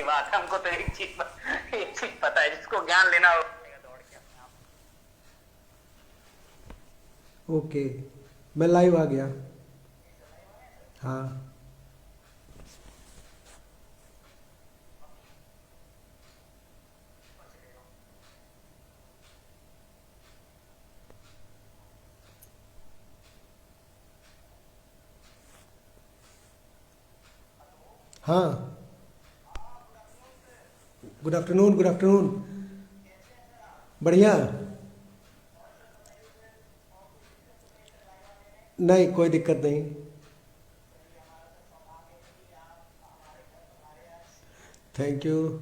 बात है। हमको तो एक चीज पता है, जिसको ज्ञान लेना हो दौड़ के अपने आप। ओके, मैं लाइव आ गया। हाँ। हाँ, गुड आफ्टरनून, गुड आफ्टरनून। बढ़िया। नहीं, कोई दिक्कत नहीं। Thank you.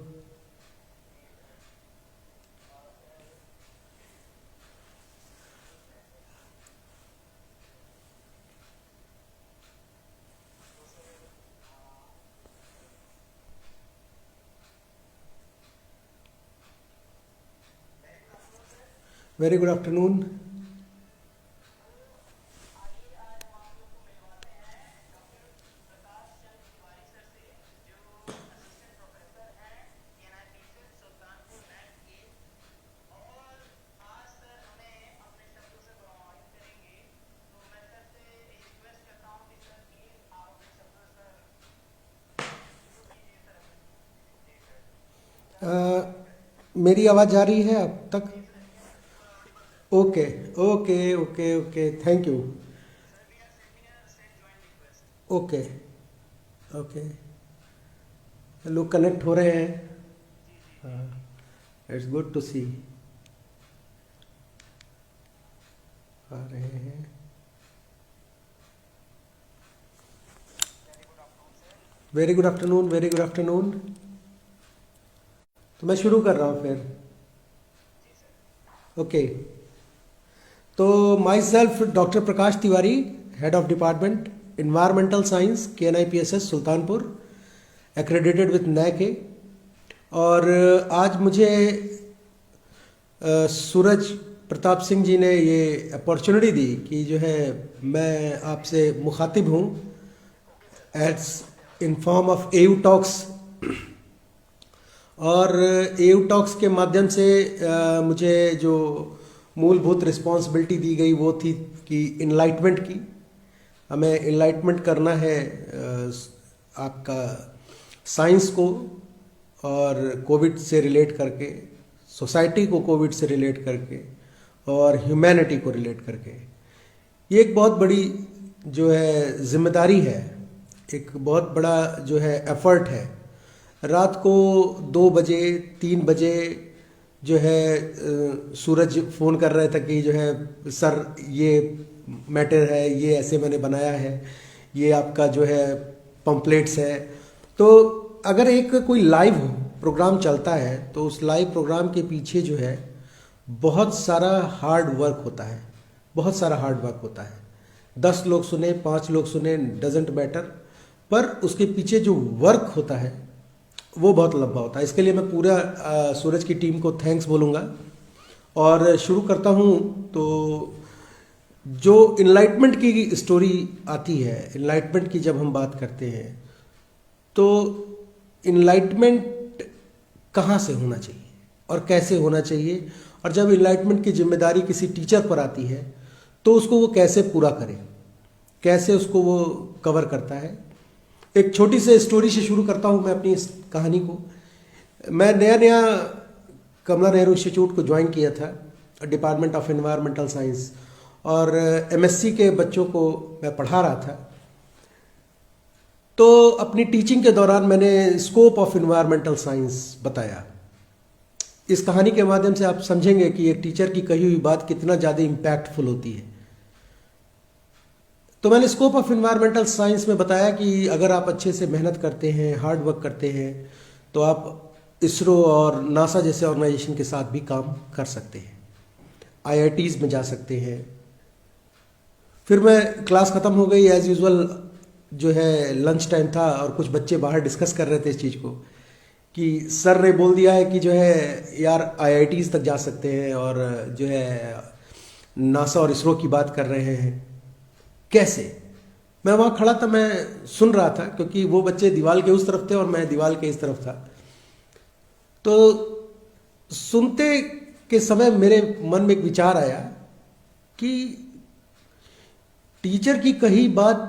Very good afternoon. मेरी आवाज़ जा रही है अब तक? Okay, okay, okay, okay, thank you. Okay, okay, लोग कनेक्ट हो रहे हैं। हाँ, इट्स गुड टू सी। आ रहे हैं। Very good afternoon, very good afternoon. तो मैं शुरू कर रहा हूँ फिर। ओके। तो my self doctor Prakash Tiwari, head of department environmental science, KNIPSS Sultanpur, accredited with NAC। और आज मुझे सूरज प्रताप सिंह जी ने ये अपॉर्चुनिटी दी कि जो है मैं आपसे मुखातिब हूँ as in form of AU talks. और AU टॉक्स के माध्यम से मुझे जो मूलभूत रिस्पॉन्सिबिलिटी दी गई वो थी कि इनलाइटमेंट की। हमें इनलाइटमेंट करना है आपका साइंस को, और कोविड से रिलेट करके, सोसाइटी को कोविड से रिलेट करके, और ह्यूमैनिटी को रिलेट करके। ये एक बहुत बड़ी जो है जिम्मेदारी है, एक बहुत बड़ा जो है एफर्ट है। रात को 2 बजे 3 बजे जो है सूरज फ़ोन कर रहे थे कि जो है सर ये मैटर है, ये ऐसे मैंने बनाया है, ये आपका जो है पम्पलेट्स है। तो अगर एक कोई लाइव प्रोग्राम चलता है तो उस लाइव प्रोग्राम के पीछे जो है बहुत सारा हार्ड वर्क होता है, बहुत सारा हार्ड वर्क होता है। 10 लोग सुने, 5 लोग सुने, डजेंट मैटर, पर उसके पीछे जो वर्क होता है वो बहुत लंबा होता है। इसके लिए मैं पूरा सूरज की टीम को थैंक्स बोलूँगा। और शुरू करता हूँ। तो जो इनलाइटमेंट की स्टोरी आती है, इनलाइटमेंट की जब हम बात करते हैं तो इनलाइटमेंट कहाँ से होना चाहिए और कैसे होना चाहिए, और जब इनलाइटमेंट की जिम्मेदारी किसी टीचर पर आती है तो उसको वो कैसे पूरा करे, कैसे उसको वो कवर करता है। एक छोटी सी स्टोरी से शुरू करता हूँ मैं अपनी इस कहानी को। मैं नया नया कमला नेहरू इंस्टीट्यूट को ज्वाइन किया था, डिपार्टमेंट ऑफ एनवायरमेंटल साइंस, और MSc के बच्चों को मैं पढ़ा रहा था। तो अपनी टीचिंग के दौरान मैंने स्कोप ऑफ एनवायरमेंटल साइंस बताया। इस कहानी के माध्यम से आप समझेंगे कि एक टीचर की कही हुई बात कितना ज़्यादा इम्पैक्टफुल होती है। तो मैंने स्कोप ऑफ एनवायरमेंटल साइंस में बताया कि अगर आप अच्छे से मेहनत करते हैं, हार्ड वर्क करते हैं, तो आप इसरो और नासा जैसे ऑर्गेनाइजेशन के साथ भी काम कर सकते हैं, IITs में जा सकते हैं। फिर मैं क्लास ख़त्म हो गई, एज़ यूजुअल जो है लंच टाइम था और कुछ बच्चे बाहर डिस्कस कर रहे थे इस चीज़ को कि सर ने बोल दिया है कि जो है यार IITs तक जा सकते हैं, और जो है नासा और इसरो की बात कर रहे हैं, कैसे। मैं वहाँ खड़ा था, मैं सुन रहा था, क्योंकि वो बच्चे दीवार के उस तरफ थे और मैं दीवार के इस तरफ था। तो सुनते के समय मेरे मन में एक विचार आया कि टीचर की कही बात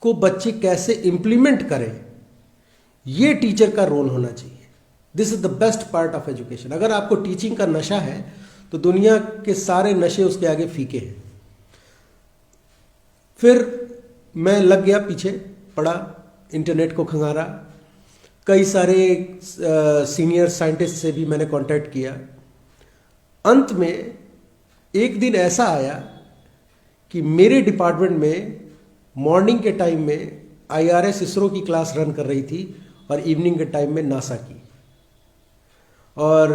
को बच्चे कैसे इंप्लीमेंट करें, ये टीचर का रोल होना चाहिए। This is the best part of education. अगर आपको टीचिंग का नशा है तो दुनिया के सारे नशे उसके आगे फीके हैं। फिर मैं लग गया पीछे, पढ़ा, इंटरनेट को खंगारा, कई सारे सीनियर साइंटिस्ट से भी मैंने कांटेक्ट किया। अंत में एक दिन ऐसा आया कि मेरे डिपार्टमेंट में मॉर्निंग के टाइम में IRS इसरो की क्लास रन कर रही थी और इवनिंग के टाइम में नासा की, और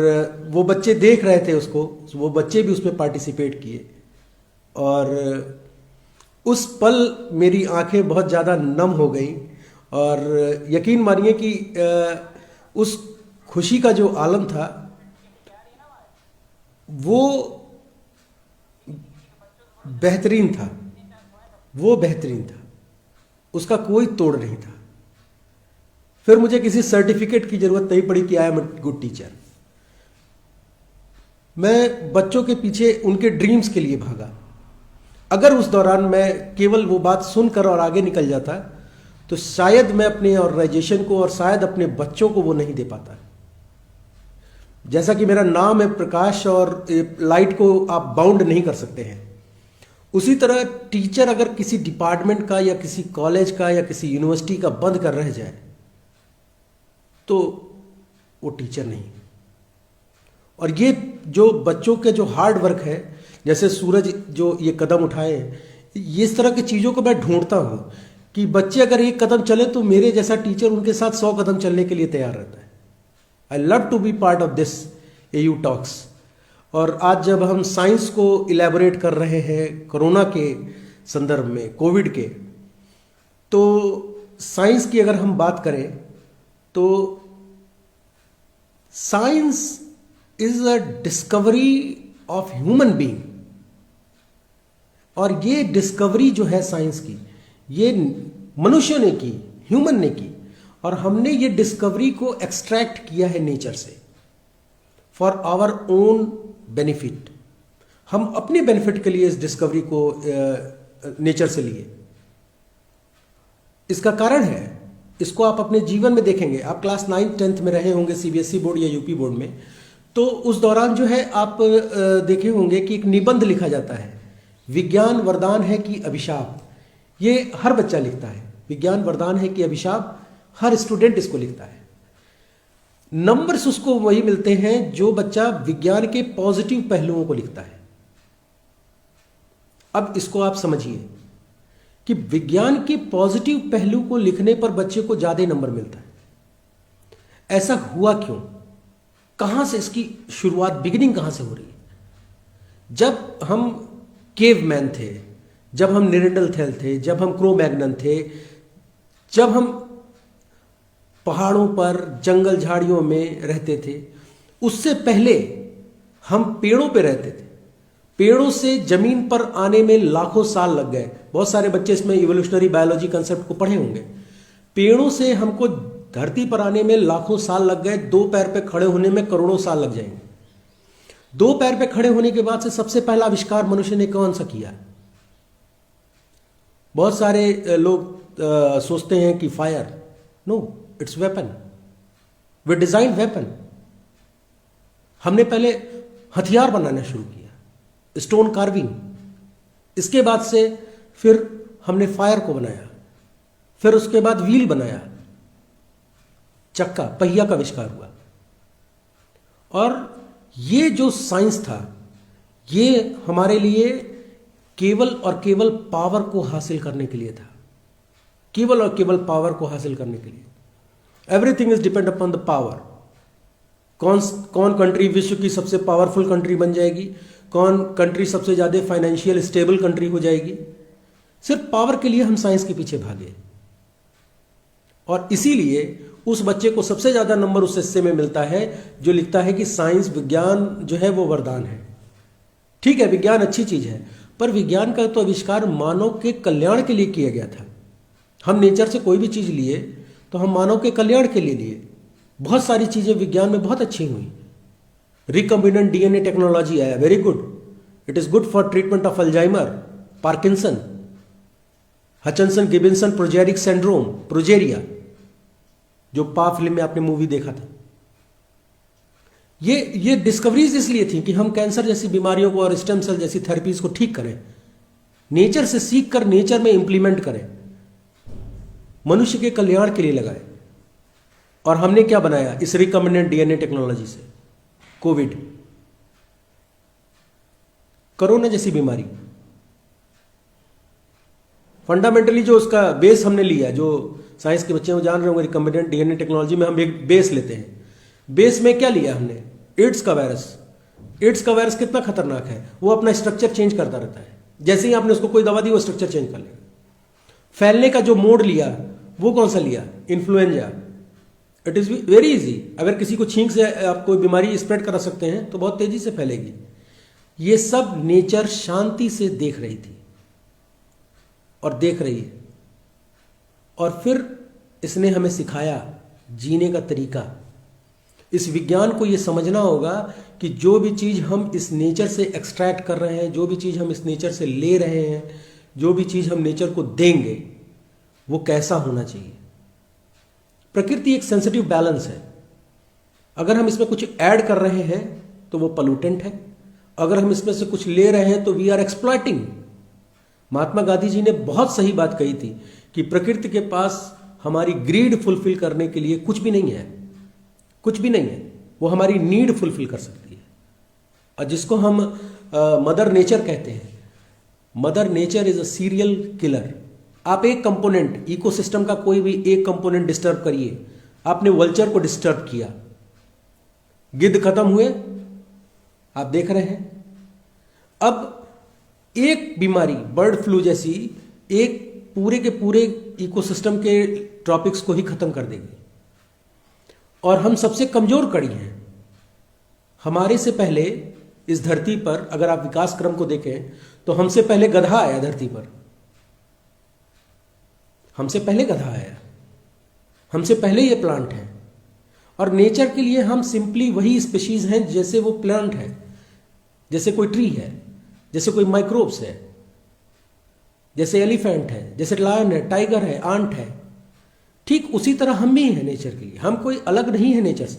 वो बच्चे देख रहे थे उसको, वो बच्चे भी उसमें पार्टिसिपेट किए। और उस पल मेरी आंखें बहुत ज़्यादा नम हो गई, और यकीन मानिए कि उस खुशी का जो आलम था वो बेहतरीन था, वो बेहतरीन था, उसका कोई तोड़ नहीं था। फिर मुझे किसी सर्टिफिकेट की जरूरत नहीं पड़ी कि I am a good teacher. मैं बच्चों के पीछे उनके ड्रीम्स के लिए भागा। अगर उस दौरान मैं केवल वो बात सुनकर और आगे निकल जाता तो शायद मैं अपने ऑर्गेनाइजेशन को और शायद अपने बच्चों को वो नहीं दे पाता। जैसा कि मेरा नाम है प्रकाश, और लाइट को आप बाउंड नहीं कर सकते हैं, उसी तरह टीचर अगर किसी डिपार्टमेंट का या किसी कॉलेज का या किसी यूनिवर्सिटी का बंद कर रह जाए तो वो टीचर नहीं। और ये जो बच्चों के जो हार्ड वर्क है, जैसे सूरज जो ये कदम उठाए, ये इस तरह की चीज़ों को मैं ढूंढता हूँ कि बच्चे अगर एक कदम चले तो मेरे जैसा टीचर उनके साथ 100 कदम चलने के लिए तैयार रहता है। I love to be part of this AU talks. और आज जब हम साइंस को इलेबोरेट कर रहे हैं कोरोना के संदर्भ में, कोविड के, तो साइंस की अगर हम बात करें तो science is a discovery of human being. और ये डिस्कवरी जो है साइंस की, ये मनुष्य ने की, ह्यूमन ने की, और हमने ये डिस्कवरी को एक्सट्रैक्ट किया है नेचर से फॉर आवर ओन बेनिफिट। हम अपने बेनिफिट के लिए इस डिस्कवरी को नेचर से लिए। इसका कारण है, इसको आप अपने जीवन में देखेंगे। आप क्लास 9th 10th में रहे होंगे CBSE बोर्ड या UP बोर्ड में, तो उस दौरान जो है आप देखे होंगे कि एक निबंध लिखा जाता है, विज्ञान वरदान है कि अभिशाप। ये हर बच्चा लिखता है, विज्ञान वरदान है कि अभिशाप, हर स्टूडेंट इसको लिखता है। नंबर्स उसको वही मिलते हैं जो बच्चा विज्ञान के पॉजिटिव पहलुओं को लिखता है। अब इसको आप समझिए कि विज्ञान के पॉजिटिव पहलू को लिखने पर बच्चे को ज्यादा नंबर मिलता है। ऐसा हुआ क्यों? कहां से इसकी शुरुआत, बिगिनिंग कहां से हो रही है? जब हम केवमैन थे, जब हम निरेंडलथेल थे, जब हम क्रो मैग्नन थे, जब हम पहाड़ों पर जंगल झाड़ियों में रहते थे, उससे पहले हम पेड़ों पे रहते थे। पेड़ों से जमीन पर आने में लाखों साल लग गए। बहुत सारे बच्चे इसमें इवोल्यूशनरी बायोलॉजी कंसेप्ट को पढ़े होंगे। पेड़ों से हमको धरती पर आने में लाखों साल लग गए, 2 पैर पे खड़े होने में करोड़ों साल लग जाएंगे। 2 पैर पे खड़े होने के बाद से सबसे पहला आविष्कार मनुष्य ने कौन सा किया? बहुत सारे लोग सोचते हैं कि fire, no, it's weapon. We design weapon. हमने पहले हथियार बनाना शुरू किया, स्टोन कार्विंग। इसके बाद से फिर हमने फायर को बनाया, फिर उसके बाद व्हील बनाया, चक्का, पहिया का आविष्कार हुआ। और ये जो साइंस था, ये हमारे लिए केवल और केवल पावर को हासिल करने के लिए था। केवल और केवल पावर को हासिल करने के लिए। Everything is depend upon the power. कौन कंट्री विश्व की सबसे पावरफुल कंट्री बन जाएगी, कौन कंट्री सबसे ज्यादा फाइनेंशियल स्टेबल कंट्री हो जाएगी, सिर्फ पावर के लिए हम साइंस के पीछे भागे। और इसीलिए उस बच्चे को सबसे ज्यादा नंबर उस हिस्से में मिलता है जो लिखता है कि साइंस, विज्ञान जो है वो वरदान है। ठीक है, विज्ञान अच्छी चीज है, पर विज्ञान का तो आविष्कार मानव के कल्याण के लिए किया गया था। हम नेचर से कोई भी चीज लिए तो हम मानव के कल्याण के लिए लिए। बहुत सारी चीजें विज्ञान में बहुत अच्छी हुई। रिकम्बिनेंट डीएनए टेक्नोलॉजी आया, very good, it is good for treatment of Alzheimer, Parkinson, Hutchinson गिबिन्सन प्रोजेरिक सिंड्रोम, प्रोजेरिया, जो पा फिल्म में आपने मूवी देखा था। ये डिस्कवरीज इसलिए थी कि हम कैंसर जैसी बीमारियों को और स्टेम सेल जैसी थेरेपीज को ठीक करें, नेचर से सीख कर नेचर में इंप्लीमेंट करें, मनुष्य के कल्याण के लिए लगाए। और हमने क्या बनाया इस रिकम्बिनेंट डीएनए टेक्नोलॉजी से? कोविड, कोरोना जैसी बीमारी, फंडामेंटली जो उसका बेस हमने लिया, जो साइंस के बच्चे जान रहे होंगे, रिकम्बिनेंट डीएनए टेक्नोलॉजी में हम एक बेस लेते हैं। बेस में क्या लिया हमने? एड्स का वायरस। एड्स का वायरस कितना खतरनाक है, वो अपना स्ट्रक्चर चेंज करता रहता है, जैसे ही आपने उसको कोई दवा दी वो स्ट्रक्चर चेंज कर लेगा। फैलने का जो मोड लिया वो कौन सा लिया? Influenza. It is very easy, अगर किसी को छींक से आप कोई बीमारी स्प्रेड करा सकते हैं तो बहुत तेजी से फैलेगी। ये सब नेचर शांति से देख रही थी और देख रही है, और फिर इसने हमें सिखाया जीने का तरीका। इस विज्ञान को यह समझना होगा कि जो भी चीज हम इस नेचर से एक्सट्रैक्ट कर रहे हैं, जो भी चीज हम इस नेचर से ले रहे हैं, जो भी चीज हम नेचर को देंगे, वो कैसा होना चाहिए। प्रकृति एक सेंसिटिव बैलेंस है। अगर हम इसमें कुछ ऐड कर रहे हैं तो वो पोल्यूटेंट है, अगर हम इसमें से कुछ ले रहे हैं तो we are exploiting. Mahatma Gandhi ji ने बहुत सही बात कही थी कि प्रकृति के पास हमारी ग्रीड फुलफिल करने के लिए कुछ भी नहीं है, कुछ भी नहीं है। वो हमारी नीड फुलफिल कर सकती है। और जिसको हम मदर नेचर कहते हैं, mother nature is a serial killer. आप एक कंपोनेंट, इकोसिस्टम का कोई भी एक कंपोनेंट डिस्टर्ब करिए, आपने वल्चर को डिस्टर्ब किया, गिद्ध खत्म हुए, आप देख रहे हैं। अब एक बीमारी बर्ड फ्लू जैसी एक पूरे के पूरे इकोसिस्टम के ट्रॉपिक्स को ही खत्म कर देगी। और हम सबसे कमजोर कड़ी हैं। हमारे से पहले इस धरती पर, अगर आप विकास क्रम को देखें तो हमसे पहले गधा आया धरती पर, हमसे पहले गधा आया, हमसे पहले ये प्लांट है। और नेचर के लिए हम सिंपली वही स्पीशीज हैं जैसे वो प्लांट है, जैसे कोई ट्री है, जैसे कोई माइक्रोब्स है, जैसे एलिफेंट है, जैसे लायन है, टाइगर है, आंट है। ठीक उसी तरह हम भी हैं नेचर के लिए। हम कोई अलग नहीं है नेचर से,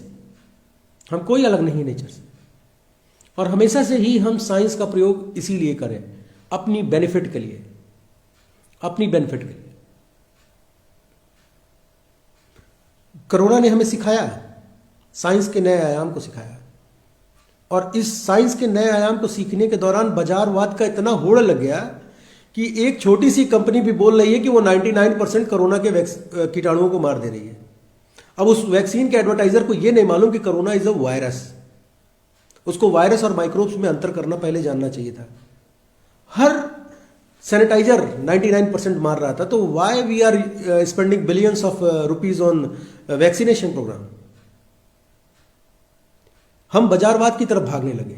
हम कोई अलग नहीं है नेचर से। और हमेशा से ही हम साइंस का प्रयोग इसीलिए करें, अपनी बेनिफिट के लिए, अपनी बेनिफिट के लिए। कोरोना ने हमें सिखाया, साइंस के नए आयाम को सिखाया। और इस साइंस के नए आयाम को सीखने के दौरान बाजारवाद का इतना होड़ लग गया कि एक छोटी सी कंपनी भी बोल रही है कि वो 99% कोरोना के कीटाणुओं को मार दे रही है। अब उस वैक्सीन के एडवर्टाइजर को ये नहीं मालूम कि कोरोना इज अ वायरस। उसको वायरस और माइक्रोब्स में अंतर करना पहले जानना चाहिए था। हर सैनिटाइजर 99% मार रहा था, तो why we are spending billions of rupees on vaccination programme. हम बाजारवाद की तरफ भागने लगे।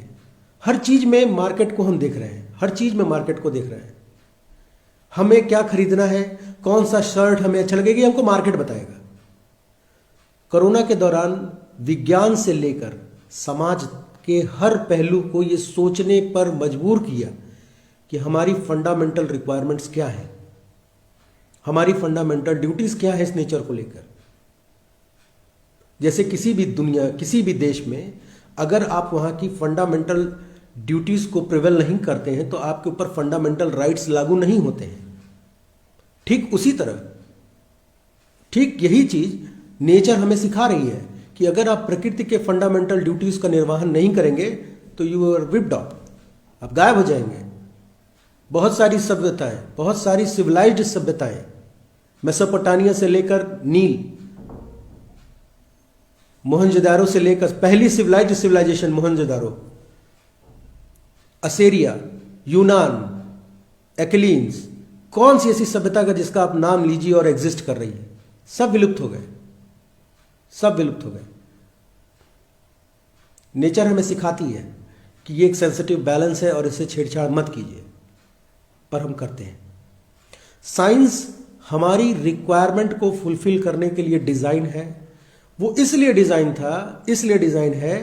हर चीज में मार्केट को हम देख रहे हैं, हर चीज में मार्केट को देख रहे हैं। हमें क्या खरीदना है, कौन सा शर्ट हमें अच्छा लगेगा, हमको मार्केट बताएगा। कोरोना के दौरान विज्ञान से लेकर समाज के हर पहलू को यह सोचने पर मजबूर किया कि हमारी फंडामेंटल रिक्वायरमेंट्स क्या है, हमारी फंडामेंटल ड्यूटीज क्या है इस नेचर को लेकर। जैसे किसी भी दुनिया, किसी भी देश में अगर आप वहां की फंडामेंटल ड्यूटीज को प्रिवेल नहीं करते हैं तो आपके ऊपर फंडामेंटल राइट्स लागू नहीं होते हैं। ठीक उसी तरह, ठीक यही चीज नेचर हमें सिखा रही है कि अगर आप प्रकृति के फंडामेंटल ड्यूटीज का निर्वहन नहीं करेंगे तो यू आर विप्ड ऑफ, आप गायब हो जाएंगे। बहुत सारी सभ्यताएं, बहुत सारी सिविलाइज्ड सभ्यताएं, मेसोपोटामिया से लेकर नील, मोहनजोदारो से लेकर पहली सिविलाइज्ड सिविलाइजेशन मोहनजोदारो, असेरिया, यूनान, एक्लीन्स, कौन सी ऐसी सभ्यता का जिसका आप नाम लीजिए और एग्जिस्ट कर रही है, सब विलुप्त हो गए, सब विलुप्त हो गए। नेचर हमें सिखाती है कि ये एक सेंसिटिव बैलेंस है और इसे छेड़छाड़ मत कीजिए, पर हम करते हैं। साइंस हमारी रिक्वायरमेंट को फुलफिल करने के लिए डिजाइन है वो इसलिए डिजाइन है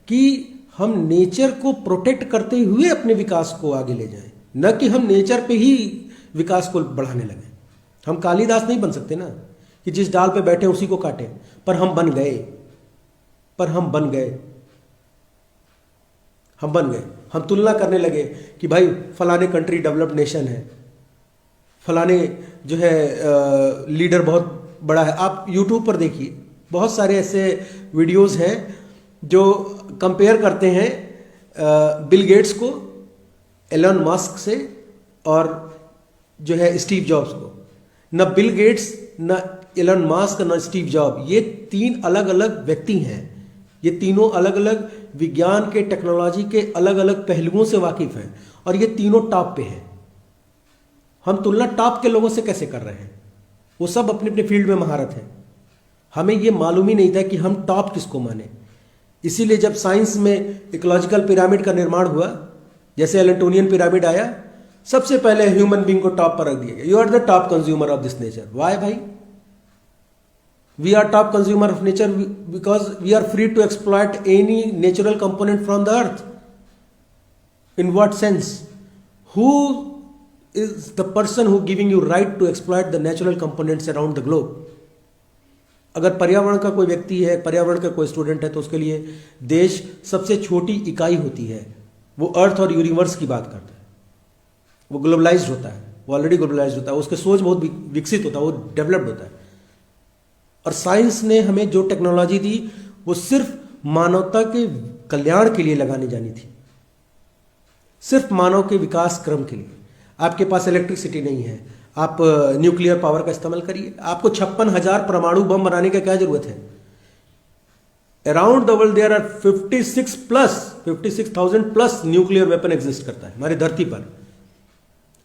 कि हम नेचर को प्रोटेक्ट करते हुए अपने विकास को आगे ले जाएं, न कि हम नेचर पे ही विकास को बढ़ाने लगे। हम कालिदास नहीं बन सकते ना कि जिस डाल पे बैठे उसी को काटें, पर हम बन गए। हम तुलना करने लगे कि भाई फलाने कंट्री डेवलप्ड नेशन है, फलाने जो है लीडर बहुत बड़ा है। आप यूट्यूब पर देखिए, बहुत सारे ऐसे वीडियोस हैं जो कंपेयर करते हैं बिल गेट्स को एलन मस्क से और जो है स्टीव जॉब्स को। न बिल गेट्स, न एलन मस्क, न स्टीव जॉब, ये तीन अलग अलग व्यक्ति हैं। ये तीनों अलग अलग विज्ञान के, टेक्नोलॉजी के अलग अलग पहलुओं से वाकिफ हैं और ये तीनों टॉप पे हैं। हम तुलना टॉप के लोगों से कैसे कर रहे हैं? वो सब अपने अपने फील्ड में महारत है। हमें ये मालूम ही नहीं था कि हम टॉप किसको माने। इसीलिए जब साइंस में इकोलॉजिकल पिरामिड का निर्माण हुआ, जैसे एलेंटोनियन पिरामिड आया, सबसे पहले ह्यूमन बीइंग को टॉप पर रख दिया गया। You are the top consumer of this nature. Why भाई? We are top consumer of nature because we are free to exploit any natural component from the earth. In what sense? Who is the person who giving you right to exploit the natural components around the globe? अगर पर्यावरण का कोई व्यक्ति है, पर्यावरण का कोई student है, तो उसके लिए देश सबसे छोटी इकाई होती है। वो अर्थ और यूनिवर्स की बात करता है। वो ग्लोबलाइज्ड होता है, वो ऑलरेडी ग्लोबलाइज्ड होता है, उसके सोच बहुत विकसित होता है, वो डेवलप्ड होता है। और साइंस ने हमें जो टेक्नोलॉजी दी वो सिर्फ मानवता के कल्याण के लिए लगानी जानी थी, सिर्फ मानव के विकास क्रम के लिए। आपके पास इलेक्ट्रिसिटी नहीं है, आप न्यूक्लियर पावर का इस्तेमाल करिए। आपको 56,000 परमाणु बम बनाने की क्या जरूरत है? Around the world there are 56,000 plus nuclear weapon exist करता है हमारी धरती पर।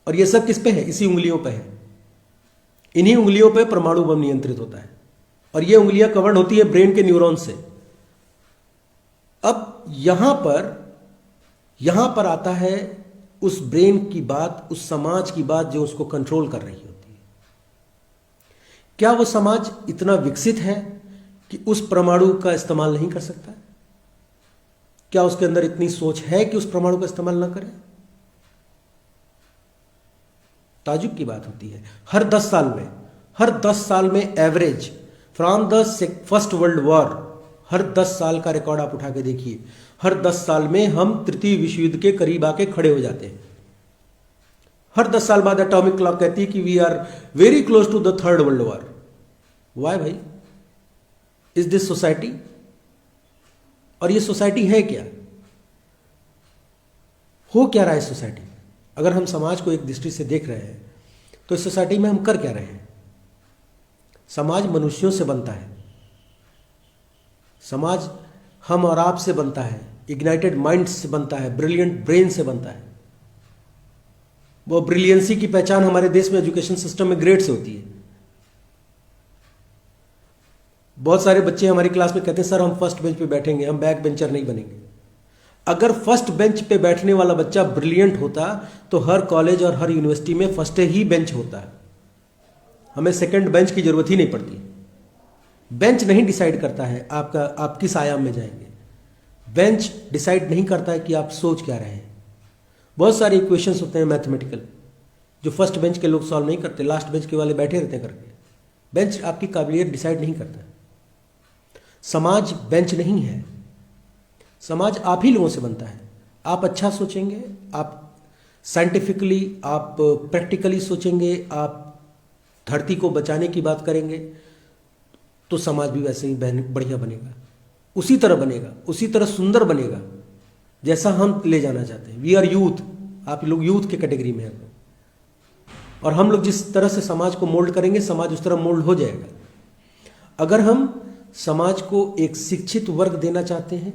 और ये सब किस पे है? इसी उंगलियों पे है। इन्हीं उंगलियों पे परमाणु बम नियंत्रित होता है और ये उंगलियां कवर्ड होती है ब्रेन के न्यूरॉन से। अब यहां पर आता है उस ब्रेन की बात, उस समाज की बात जो उसको कंट्रोल कर रही होती है। क्या वो समाज इतना विकसित है कि उस परमाणु का इस्तेमाल नहीं कर सकता? क्या उसके अंदर इतनी सोच है कि उस परमाणु का इस्तेमाल ना करे? ताजुब की बात होती है। हर 10 साल में average from the first world war, हर 10 साल का रिकॉर्ड आप उठा के देखिए, हर 10 साल में हम तृतीय विश्व युद्ध के करीब आके खड़े हो जाते हैं। हर 10 साल बाद एटॉमिक क्लॉक कहती है कि we are very close to the third world war. Why भाई? Is this society? और ये सोसाइटी है क्या? हो क्या रहा है सोसाइटी? अगर हम समाज को एक दृष्टि से देख रहे हैं तो इस सोसाइटी में हम कर क्या रहे हैं? समाज मनुष्यों से बनता है, समाज हम और आप से बनता है, इग्नाइटेड माइंड से बनता है, ब्रिलियंट ब्रेन से बनता है। वो ब्रिलियंसी की पहचान हमारे देश में एजुकेशन सिस्टम में ग्रेड से होती है। बहुत सारे बच्चे हमारी क्लास में कहते हैं सर हम फर्स्ट बेंच पे बैठेंगे, हम बैक बेंचर नहीं बनेंगे। अगर फर्स्ट बेंच पे बैठने वाला बच्चा ब्रिलियंट होता तो हर कॉलेज और हर यूनिवर्सिटी में फर्स्ट ही बेंच होता है। हमें सेकंड बेंच की जरूरत ही नहीं पड़ती। बेंच नहीं डिसाइड करता है आप किस आयाम में जाएंगे। बेंच डिसाइड नहीं करता है कि आप सोच क्या रहे हैं। बहुत सारे इक्वेशंस होते हैं मैथमेटिकल जो फर्स्ट बेंच के लोग सॉल्व नहीं करते, लास्ट बेंच के वाले बैठे रहते हैं करके। बेंच आपकी काबिलियत डिसाइड नहीं करता। समाज बेंच नहीं है, समाज आप ही लोगों से बनता है। आप अच्छा सोचेंगे, आप साइंटिफिकली, आप प्रैक्टिकली सोचेंगे, आप धरती को बचाने की बात करेंगे तो समाज भी वैसे ही बढ़िया बनेगा, उसी तरह बनेगा, उसी तरह सुंदर बनेगा जैसा हम ले जाना चाहते हैं। वी आर यूथ, आप लोग यूथ के कैटेगरी में हैं और हम लोग जिस तरह से समाज को मोल्ड करेंगे समाज उस तरह मोल्ड हो जाएगा। अगर हम समाज को एक शिक्षित वर्ग देना चाहते हैं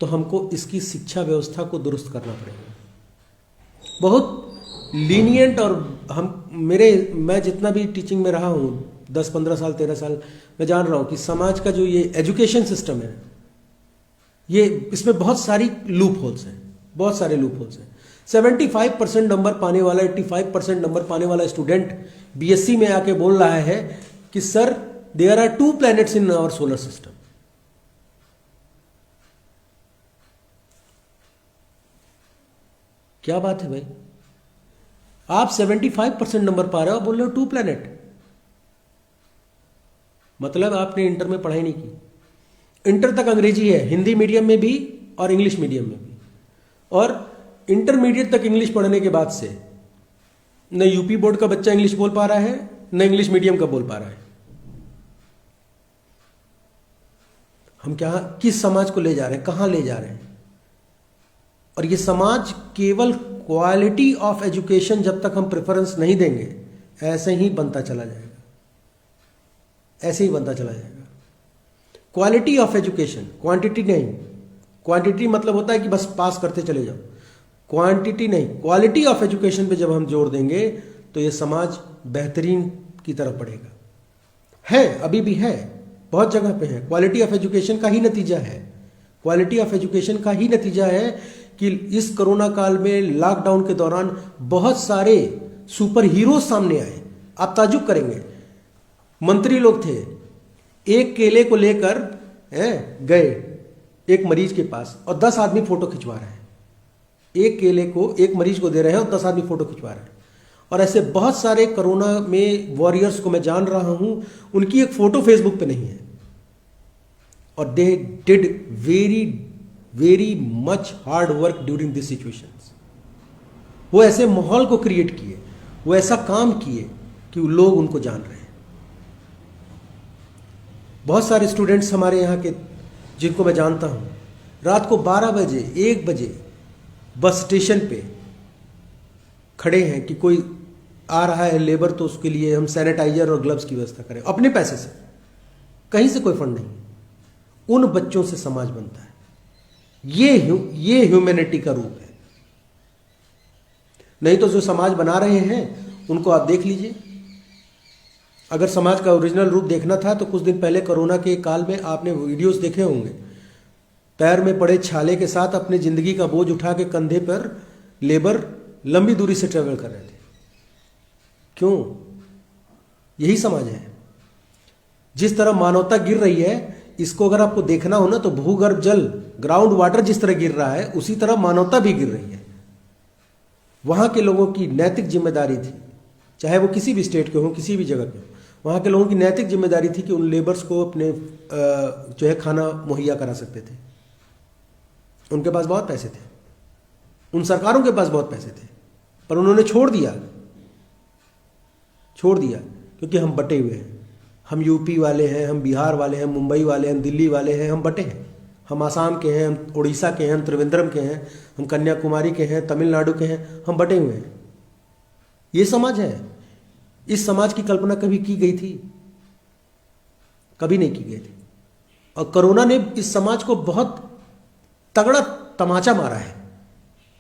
तो हमको इसकी शिक्षा व्यवस्था को दुरुस्त करना पड़ेगा। बहुत लीनियंट और मैं जितना भी टीचिंग में रहा हूँ 10-15 साल 13 साल, मैं जान रहा हूँ कि समाज का जो ये एजुकेशन सिस्टम है ये इसमें बहुत सारी लूप होल्स हैं, बहुत सारे लूप होल्स हैं। 75% नंबर पाने वाला, 85% नंबर पाने वाला स्टूडेंट बीएससी में आके बोल रहा है कि sir there are 2 planets in our solar system. क्या बात है भाई, आप 75% नंबर पा रहे हो, बोल रहे हो 2 planet। मतलब आपने इंटर में पढ़ाई नहीं की। इंटर तक अंग्रेजी है, हिंदी मीडियम में भी और इंग्लिश मीडियम में भी। और इंटरमीडिएट तक इंग्लिश पढ़ने के बाद से न यूपी बोर्ड का बच्चा इंग्लिश बोल पा रहा है, न इंग्लिश मीडियम का बोल पा रहा है। हम क्या, किस समाज को ले जा रहे हैं, कहां ले जा रहे हैं? और ये समाज केवल क्वालिटी ऑफ एजुकेशन जब तक हम प्रेफरेंस नहीं देंगे, ऐसे ही बनता चला जाएगा, ऐसे ही बनता चला जाएगा। क्वालिटी ऑफ एजुकेशन, क्वांटिटी नहीं। क्वांटिटी मतलब होता है कि बस पास करते चले जाओ, क्वांटिटी नहीं। क्वालिटी ऑफ एजुकेशन पे जब हम जोर देंगे तो ये समाज बेहतरीन की तरफ बढ़ेगा। है, अभी भी है, बहुत जगह पे है। क्वालिटी ऑफ एजुकेशन का ही नतीजा है, क्वालिटी ऑफ एजुकेशन का ही नतीजा है कि इस कोरोना काल में लॉकडाउन के दौरान बहुत सारे सुपर हीरो सामने आए। आप ताजुब करेंगे, मंत्री लोग थे, एक केले को लेकर गए एक मरीज के पास और 10 आदमी फोटो खिंचवा रहे हैं। एक केले को एक मरीज को दे रहे हैं और 10 आदमी फोटो खिंचवा रहे हैं। और ऐसे बहुत सारे कोरोना में वॉरियर्स को मैं जान रहा हूं, उनकी एक फोटो फेसबुक पे नहीं है। और they did very very much hard work during this situations. वो ऐसे माहौल को क्रिएट किए, वो ऐसा काम किए कि लोग उनको जान रहे हैं। बहुत सारे स्टूडेंट्स हमारे यहाँ के जिनको मैं जानता हूँ, रात को 12 बजे 1 बजे बस स्टेशन पे खड़े हैं कि कोई आ रहा है लेबर, तो उसके लिए हम सैनिटाइजर और ग्लव्स की व्यवस्था करें अपने पैसे से, कहीं से कोई फंड नहीं। उन बच्चों से समाज बनता है। ये ह्यूमैनिटी का रूप है। नहीं तो जो समाज बना रहे हैं उनको आप देख लीजिए। अगर समाज का ओरिजिनल रूप देखना था तो कुछ दिन पहले कोरोना के काल में आपने वीडियोस देखे होंगे, पैर में पड़े छाले के साथ अपने जिंदगी का बोझ उठा के कंधे पर लेबर लंबी दूरी से ट्रेवल कर रहे थे। क्यों? यही समाज है। जिस तरह मानवता गिर रही है, इसको अगर आपको देखना हो ना, तो भूगर्भ जल, ग्राउंड वाटर जिस तरह गिर रहा है, उसी तरह मानवता भी गिर रही है। वहां के लोगों की नैतिक जिम्मेदारी थी, चाहे वो किसी भी स्टेट के हो, किसी भी जगह के हो, वहाँ के लोगों की नैतिक जिम्मेदारी थी कि उन लेबर्स को अपने जो है खाना मुहैया करा सकते थे। उनके पास बहुत पैसे थे, उन सरकारों के पास बहुत पैसे थे, पर उन्होंने छोड़ दिया क्योंकि हम बटे हुए हैं। हम यूपी वाले हैं, हम बिहार वाले हैं, मुंबई वाले हैं, हम दिल्ली वाले हैं, हम बटे हैं। हम आसाम के हैं, हम उड़ीसा के हैं, हम त्रिवेंद्रम के हैं, हम कन्याकुमारी के हैं, तमिलनाडु के हैं, हम बटे हुए हैं। ये समाज है। इस समाज की कल्पना कभी की गई थी? कभी नहीं की गई थी। और कोरोना ने इस समाज को बहुत तगड़ा तमाचा मारा है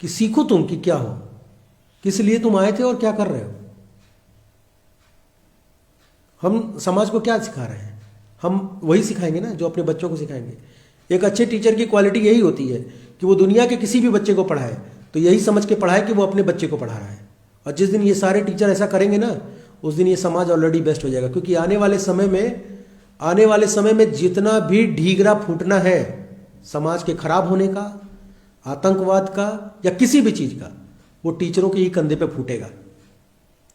कि सीखो तुम कि क्या हो, किस लिए तुम आए थे और क्या कर रहे हो। हम समाज को क्या सिखा रहे हैं? हम वही सिखाएंगे ना जो अपने बच्चों को सिखाएंगे। एक अच्छे टीचर की क्वालिटी यही होती है कि वो दुनिया के किसी भी बच्चे को पढ़ाए तो यही समझ के पढ़ाए कि वो अपने बच्चे को पढ़ा रहा है। और जिस दिन ये सारे टीचर ऐसा करेंगे ना, उस दिन ये समाज ऑलरेडी बेस्ट हो जाएगा। क्योंकि आने वाले समय में जितना भी ढीगरा फूटना है समाज के खराब होने का, आतंकवाद का या किसी भी चीज का, वो टीचरों के ही कंधे पे फूटेगा।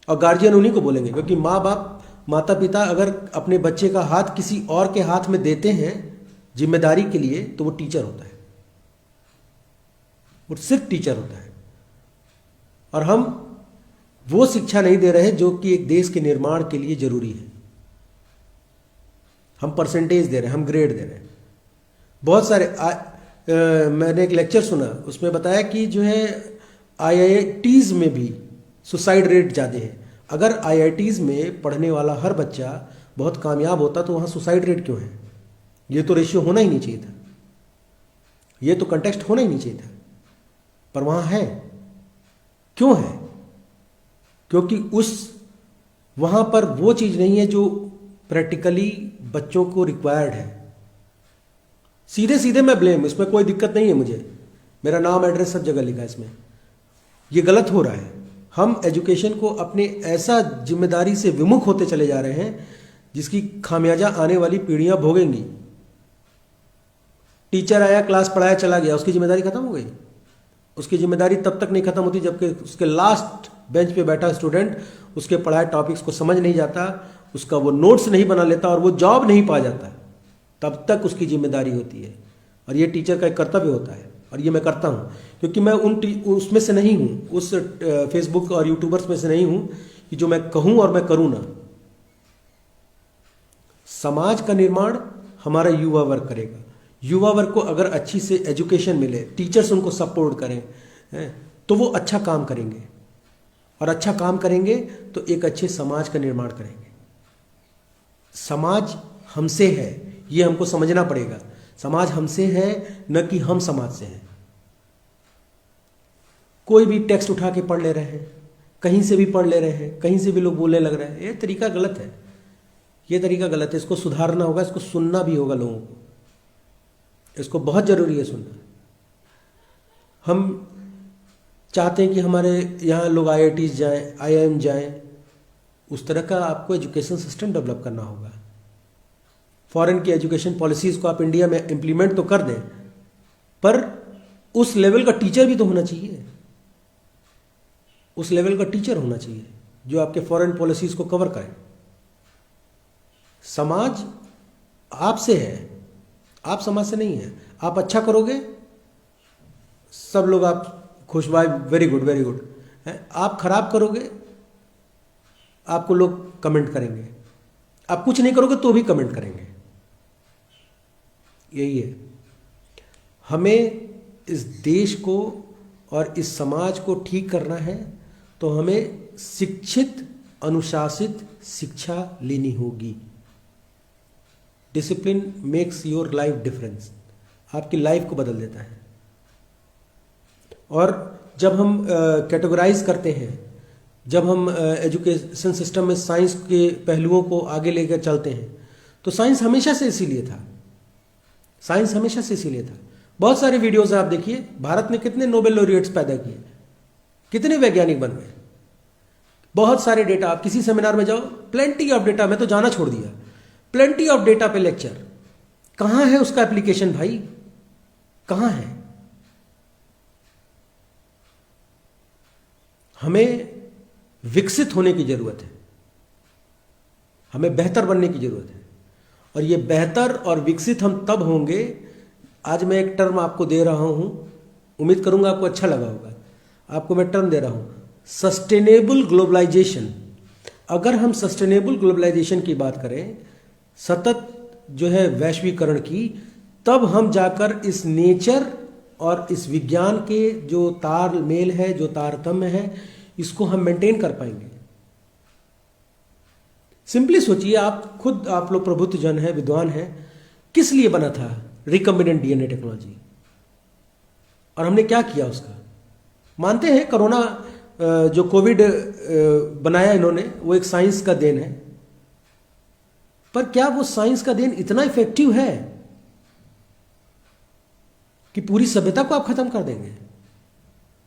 और गार्जियन उन्हीं को बोलेंगे, क्योंकि माँ बाप, माता पिता अगर अपने बच्चे का हाथ किसी और के हाथ में देते हैं जिम्मेदारी के लिए, तो वो टीचर होता है, वो सिर्फ टीचर होता है। और हम वो शिक्षा नहीं दे रहे जो कि एक देश के निर्माण के लिए जरूरी है। हम परसेंटेज दे रहे हैं, हम ग्रेड दे रहे हैं। बहुत सारे मैंने एक लेक्चर सुना, उसमें बताया कि जो है IITs में भी सुसाइड रेट ज़्यादा है। अगर IITs में पढ़ने वाला हर बच्चा बहुत कामयाब होता तो वहाँ सुसाइड रेट क्यों है? ये तो रेशियो होना ही नहीं चाहिए था, ये तो कंटेक्स्ट होना ही नहीं चाहिए था, पर वहाँ है। क्यों है? क्योंकि वहाँ पर वो चीज़ नहीं है जो प्रैक्टिकली बच्चों को रिक्वायर्ड है। सीधे सीधे मैं ब्लेम, इसमें कोई दिक्कत नहीं है मुझे, मेरा नाम एड्रेस सब जगह लिखा है इसमें। ये गलत हो रहा है। हम एजुकेशन को अपने ऐसा जिम्मेदारी से विमुख होते चले जा रहे हैं जिसकी खामियाजा आने वाली पीढ़ियां भोगेंगी। टीचर आया, क्लास पढ़ाया, चला गया, उसकी जिम्मेदारी खत्म हो गई। उसकी जिम्मेदारी तब तक नहीं खत्म होती जबकि उसके लास्ट बेंच पे बैठा स्टूडेंट उसके पढ़ाए टॉपिक्स को समझ नहीं जाता, उसका वो नोट्स नहीं बना लेता और वो जॉब नहीं पा जाता, तब तक उसकी जिम्मेदारी होती है। और ये टीचर का एक कर्तव्य होता है, और ये मैं करता हूँ क्योंकि मैं उसमें से नहीं हूँ, उस फेसबुक और यूट्यूबर्स में से नहीं हूँ कि जो मैं कहूँ और मैं करूँ ना। समाज का निर्माण हमारा युवा वर्ग करेगा। युवा वर्ग को अगर अच्छी से एजुकेशन मिले, टीचर्स उनको सपोर्ट करें, तो वो अच्छा काम करेंगे, और अच्छा काम करेंगे तो एक अच्छे समाज का निर्माण करेंगे। समाज हमसे है, ये हमको समझना पड़ेगा। समाज हमसे है, न कि हम समाज से हैं। कोई भी टेक्स्ट उठा के पढ़ ले रहे हैं, कहीं से भी पढ़ ले रहे हैं, कहीं से भी लोग बोलने लग रहे हैं। ये तरीका गलत है, ये तरीका गलत है। इसको सुधारना होगा, इसको सुनना भी होगा लोगों को, इसको बहुत जरूरी है सुनना। हम चाहते हैं कि हमारे यहाँ लोग IITs जाएं, IIM जाएं, उस तरह का आपको एजुकेशन सिस्टम डेवलप करना होगा। फॉरेन की एजुकेशन पॉलिसीज को आप इंडिया में इम्प्लीमेंट तो कर दें, पर उस लेवल का टीचर भी तो होना चाहिए। उस लेवल का टीचर होना चाहिए जो आपके फॉरेन पॉलिसीज को कवर करे। समाज आपसे है, आप समाज से नहीं है। आप अच्छा करोगे, सब लोग आप खुश, भाई वेरी गुड वेरी गुड। आप खराब करोगे, आपको लोग कमेंट करेंगे। आप कुछ नहीं करोगे तो भी कमेंट करेंगे। यही है, हमें इस देश को और इस समाज को ठीक करना है तो हमें शिक्षित, अनुशासित शिक्षा लेनी होगी। Discipline makes your life difference, आपकी लाइफ को बदल देता है। और जब हम कैटेगराइज करते हैं, जब हम एजुकेशन सिस्टम में साइंस के पहलुओं को आगे लेकर चलते हैं, तो साइंस हमेशा से इसीलिए था। साइंस हमेशा से इसीलिए था। बहुत सारे वीडियोस आप देखिए, भारत ने कितने नोबेल लॉरिएट्स पैदा किए, कितने वैज्ञानिक बन गए। बहुत सारे डेटा, आप किसी सेमिनार में जाओ, प्लेंटी ऑफ डेटा, मैं तो जाना छोड़ दिया, प्लेंटी ऑफ डेटा पे लेक्चर। कहां है उसका एप्लीकेशन भाई, कहां है? हमें विकसित होने की जरूरत है, हमें बेहतर बनने की जरूरत है। और ये बेहतर और विकसित हम तब होंगे, आज मैं एक टर्म आपको दे रहा हूं, उम्मीद करूंगा आपको अच्छा लगा होगा। आपको मैं टर्म दे रहा हूं, सस्टेनेबल ग्लोबलाइजेशन। अगर हम सस्टेनेबल ग्लोबलाइजेशन की बात करें, सतत जो है वैश्वीकरण की, तब हम जाकर इस नेचर और इस विज्ञान के जो तालमेल है, जो तारतम्य है, इसको हम मेंटेन कर पाएंगे। सिंपली सोचिए, आप खुद, आप लोग प्रबुद्ध जन हैं, विद्वान हैं, किस लिए बना था रिकम्बिनेंट DNA टेक्नोलॉजी? और हमने क्या किया उसका? मानते हैं कोरोना जो कोविड बनाया इन्होंने, वो एक साइंस का देन है, पर क्या वो साइंस का देन इतना इफेक्टिव है कि पूरी सभ्यता को आप खत्म कर देंगे?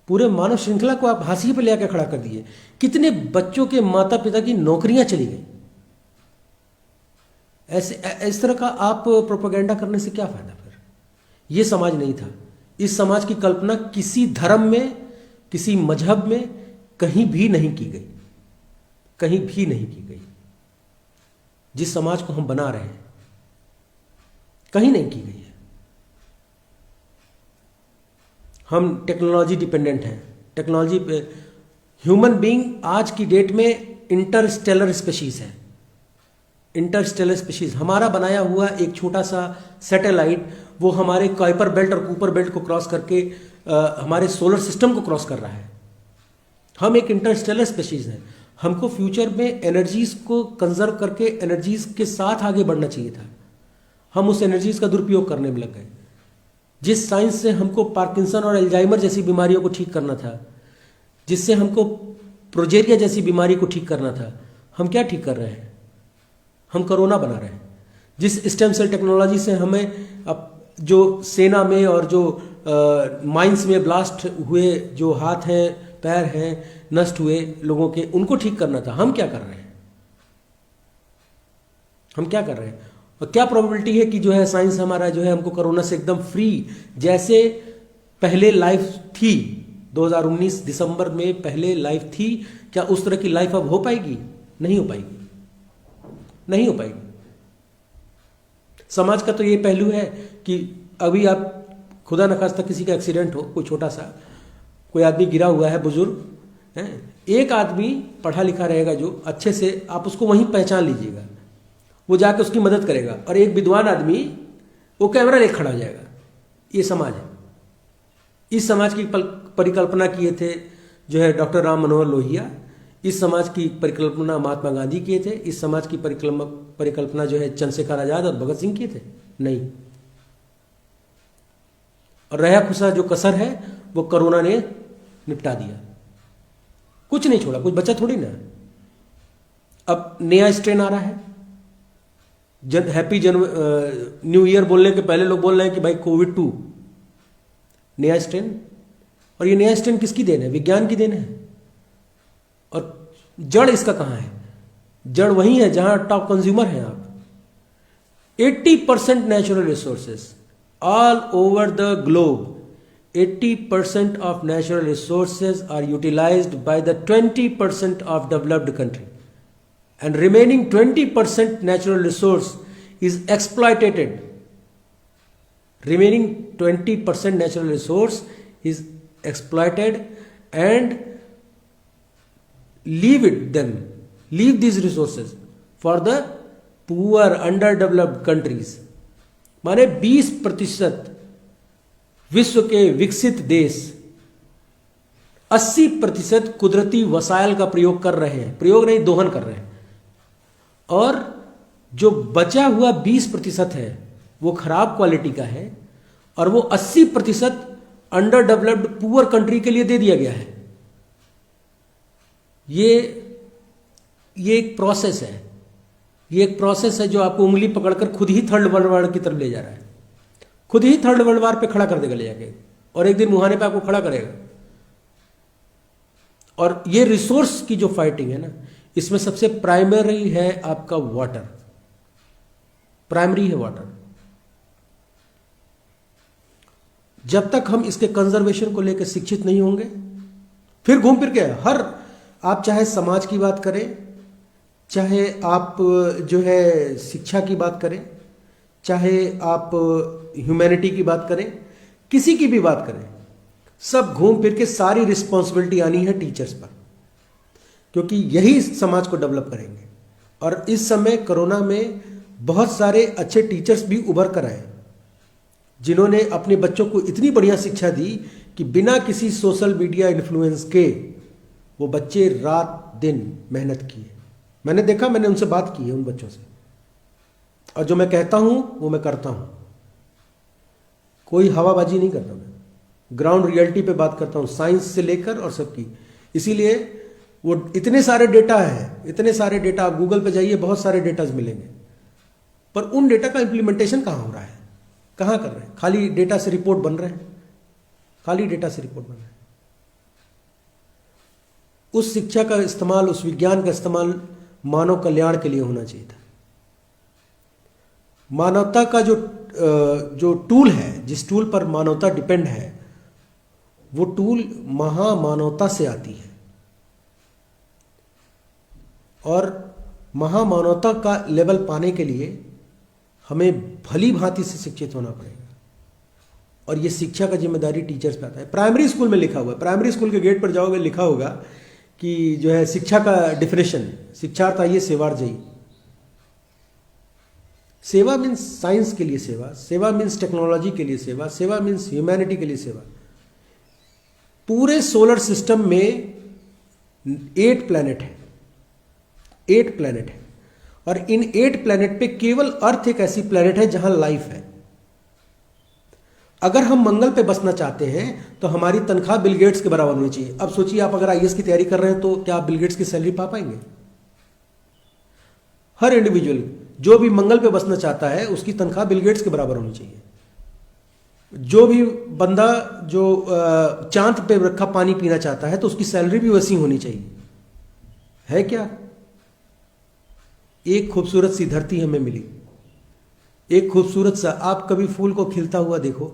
पूरे मानव श्रृंखला को आप हाशिए पर ले आकर खड़ा कर दिए। कितने बच्चों के माता पिता की नौकरियां चली गई। ऐसे इस तरह का आप प्रोपेगेंडा करने से क्या फायदा? फिर ये समाज नहीं था। इस समाज की कल्पना किसी धर्म में, किसी मजहब में कहीं भी नहीं की गई, कहीं भी नहीं की गई। जिस समाज को हम बना रहे हैं, कहीं नहीं की गई है। हम टेक्नोलॉजी डिपेंडेंट हैं, टेक्नोलॉजी पे। ह्यूमन बीइंग आज की डेट में इंटरस्टेलर स्पीशीज है। इंटरस्टेलर स्पीशीज, हमारा बनाया हुआ एक छोटा सा सैटेलाइट, वो हमारे कुइपर बेल्ट और कूपर बेल्ट को क्रॉस करके हमारे सोलर सिस्टम को क्रॉस कर रहा है। हम एक इंटरस्टेलर स्पीशीज हैं। हमको फ्यूचर में एनर्जीज को कंजर्व करके एनर्जीज के साथ आगे बढ़ना चाहिए था। हम उस एनर्जीज का दुरुपयोग करने में लग गए। जिस साइंस से हमको पार्किंसन और अल्जाइमर जैसी बीमारियों को ठीक करना था, जिससे हमको प्रोजेरिया जैसी बीमारी को ठीक करना था, हम क्या ठीक कर रहे हैं? हम कोरोना बना रहे हैं। जिस स्टेम सेल टेक्नोलॉजी से हमें अब जो सेना में और जो माइंस में ब्लास्ट हुए जो हाथ हैं, पैर हैं, नष्ट हुए लोगों के, उनको ठीक करना था, हम क्या कर रहे हैं? हम क्या कर रहे हैं, और क्या प्रोबेबिलिटी है कि जो है साइंस हमारा जो है हमको कोरोना से एकदम फ्री, जैसे पहले लाइफ थी 2019 दिसंबर में पहले लाइफ थी, क्या उस तरह की लाइफ अब हो पाएगी? नहीं हो पाएगी, नहीं हो पाएगी। समाज का तो ये पहलू है कि अभी आप खुदा न खास्ता किसी का एक्सीडेंट हो, कोई छोटा सा कोई आदमी गिरा हुआ है, बुजुर्ग है, एक आदमी पढ़ा लिखा रहेगा जो अच्छे से, आप उसको वहीं पहचान लीजिएगा, वो जाके उसकी मदद करेगा, और एक विद्वान आदमी वो कैमरा लेकर खड़ा हो जाएगा। ये समाज है। इस समाज की परिकल्पना किए थे जो है डॉक्टर राम मनोहर लोहिया, इस समाज की परिकल्पना महात्मा गांधी किए थे, इस समाज की परिकल्पना जो है चंद्रशेखर आजाद और भगत सिंह किए थे? नहीं। और रहा खुसा जो कसर है वो कोरोना ने निपटा दिया, कुछ नहीं छोड़ा, कुछ बचा थोड़ी ना। अब नया स्ट्रेन आ रहा है, हैप्पी न्यू ईयर बोलने के पहले लोग बोल रहे हैं कि भाई कोविड-2 नया स्ट्रेन। और ये नया स्ट्रेन किसकी देन है? विज्ञान की देन है। और जड़ इसका कहां है? जड़ वही है जहां टॉप कंज्यूमर हैं आप। 80% natural resources all over the globe, 80% of natural resources are utilized by the 20% of developed country, and remaining 20% natural resource is exploited. Remaining 20% natural resource is exploited and leave these resources for the poor underdeveloped countries. माने 20% विश्व के विकसित देश 80% कुदरती वसाइल का प्रयोग कर रहे हैं, प्रयोग नहीं दोहन कर रहे हैं, और जो बचा हुआ 20% है वो खराब क्वालिटी का है, और वो 80% अंडर डेवलप्ड पुअर कंट्री के लिए दे दिया गया है। ये एक प्रोसेस है, ये एक प्रोसेस है जो आपको उंगली पकड़कर खुद ही थर्ड वर्ल्ड वॉर की तरफ ले जा रहा है, खुद ही थर्ड वर्ल्ड वॉर पे खड़ा कर देगा ले जाके, और एक दिन मुहाने पे आपको खड़ा करेगा। और ये रिसोर्स की जो फाइटिंग है ना, इसमें सबसे प्राइमरी है आपका वाटर, प्राइमरी है वाटर। जब तक हम इसके कंजर्वेशन को लेकर शिक्षित नहीं होंगे, फिर घूम फिर के हर, आप चाहे समाज की बात करें, चाहे आप जो है शिक्षा की बात करें, चाहे आप ह्यूमैनिटी की बात करें, किसी की भी बात करें, सब घूम फिर के सारी रिस्पॉन्सिबिलिटी आनी है टीचर्स पर, क्योंकि यही समाज को डेवलप करेंगे। और इस समय कोरोना में बहुत सारे अच्छे टीचर्स भी उभर कर आए, जिन्होंने अपने बच्चों को इतनी बढ़िया शिक्षा दी कि बिना किसी सोशल मीडिया इन्फ्लुएंस के वो बच्चे रात दिन मेहनत किए। मैंने देखा, मैंने उनसे बात की है उन बच्चों से, और जो मैं कहता हूं वो मैं करता हूं, कोई हवाबाजी नहीं करता, मैं ग्राउंड रियलिटी पे बात करता हूं, साइंस से लेकर और सबकी। इसीलिए वो इतने सारे डेटा है, इतने सारे डेटा, आप गूगल पे जाइए बहुत सारे डेटाज मिलेंगे, पर उन डेटा का इंप्लीमेंटेशन कहां हो रहा है, कहां कर रहे हैं? खाली डेटा से रिपोर्ट बन रहे हैं, खाली डेटा से रिपोर्ट बन रहे हैं। उस शिक्षा का इस्तेमाल, उस विज्ञान का इस्तेमाल मानव कल्याण के लिए होना चाहिए था। मानवता का जो टूल है, जिस टूल पर मानवता डिपेंड है, वो टूल महामानवता से आती है, और महामानवता का लेवल पाने के लिए हमें भली भांति से शिक्षित होना पड़ेगा। और ये शिक्षा का जिम्मेदारी टीचर्स पे आता है। प्राइमरी स्कूल में लिखा हुआ है, प्राइमरी स्कूल के गेट पर जाओगे लिखा होगा कि जो है शिक्षा का डिफिनेशन, शिक्षार्थ आइए सेवार्जयी। सेवा मीन्स साइंस के लिए सेवा, सेवा मीन्स टेक्नोलॉजी के लिए सेवा, सेवा मीन्स ह्यूमैनिटी के लिए सेवा। पूरे सोलर सिस्टम में 8 प्लैनेट है, 8 प्लैनेट है, और इन 8 प्लैनेट पे केवल अर्थ एक ऐसी प्लैनेट है जहां लाइफ है। अगर हम मंगल पे बसना चाहते हैं तो हमारी तनख्वाह बिल गेट्स के बराबर होनी चाहिए। अब सोचिए, आप अगर आईएएस की तैयारी कर रहे हैं तो क्या आप बिल गेट्स की सैलरी पा पाएंगे? हर इंडिविजुअल जो भी मंगल पे बसना चाहता है उसकी तनख्वाह बिल गेट्स के बराबर होनी चाहिए। जो भी बंदा जो चांद पे रखा पानी पीना चाहता है तो उसकी सैलरी भी वैसी होनी चाहिए। है क्या? एक खूबसूरत सी धरती हमें मिली, एक खूबसूरत सा, आप कभी फूल को खिलता हुआ देखो,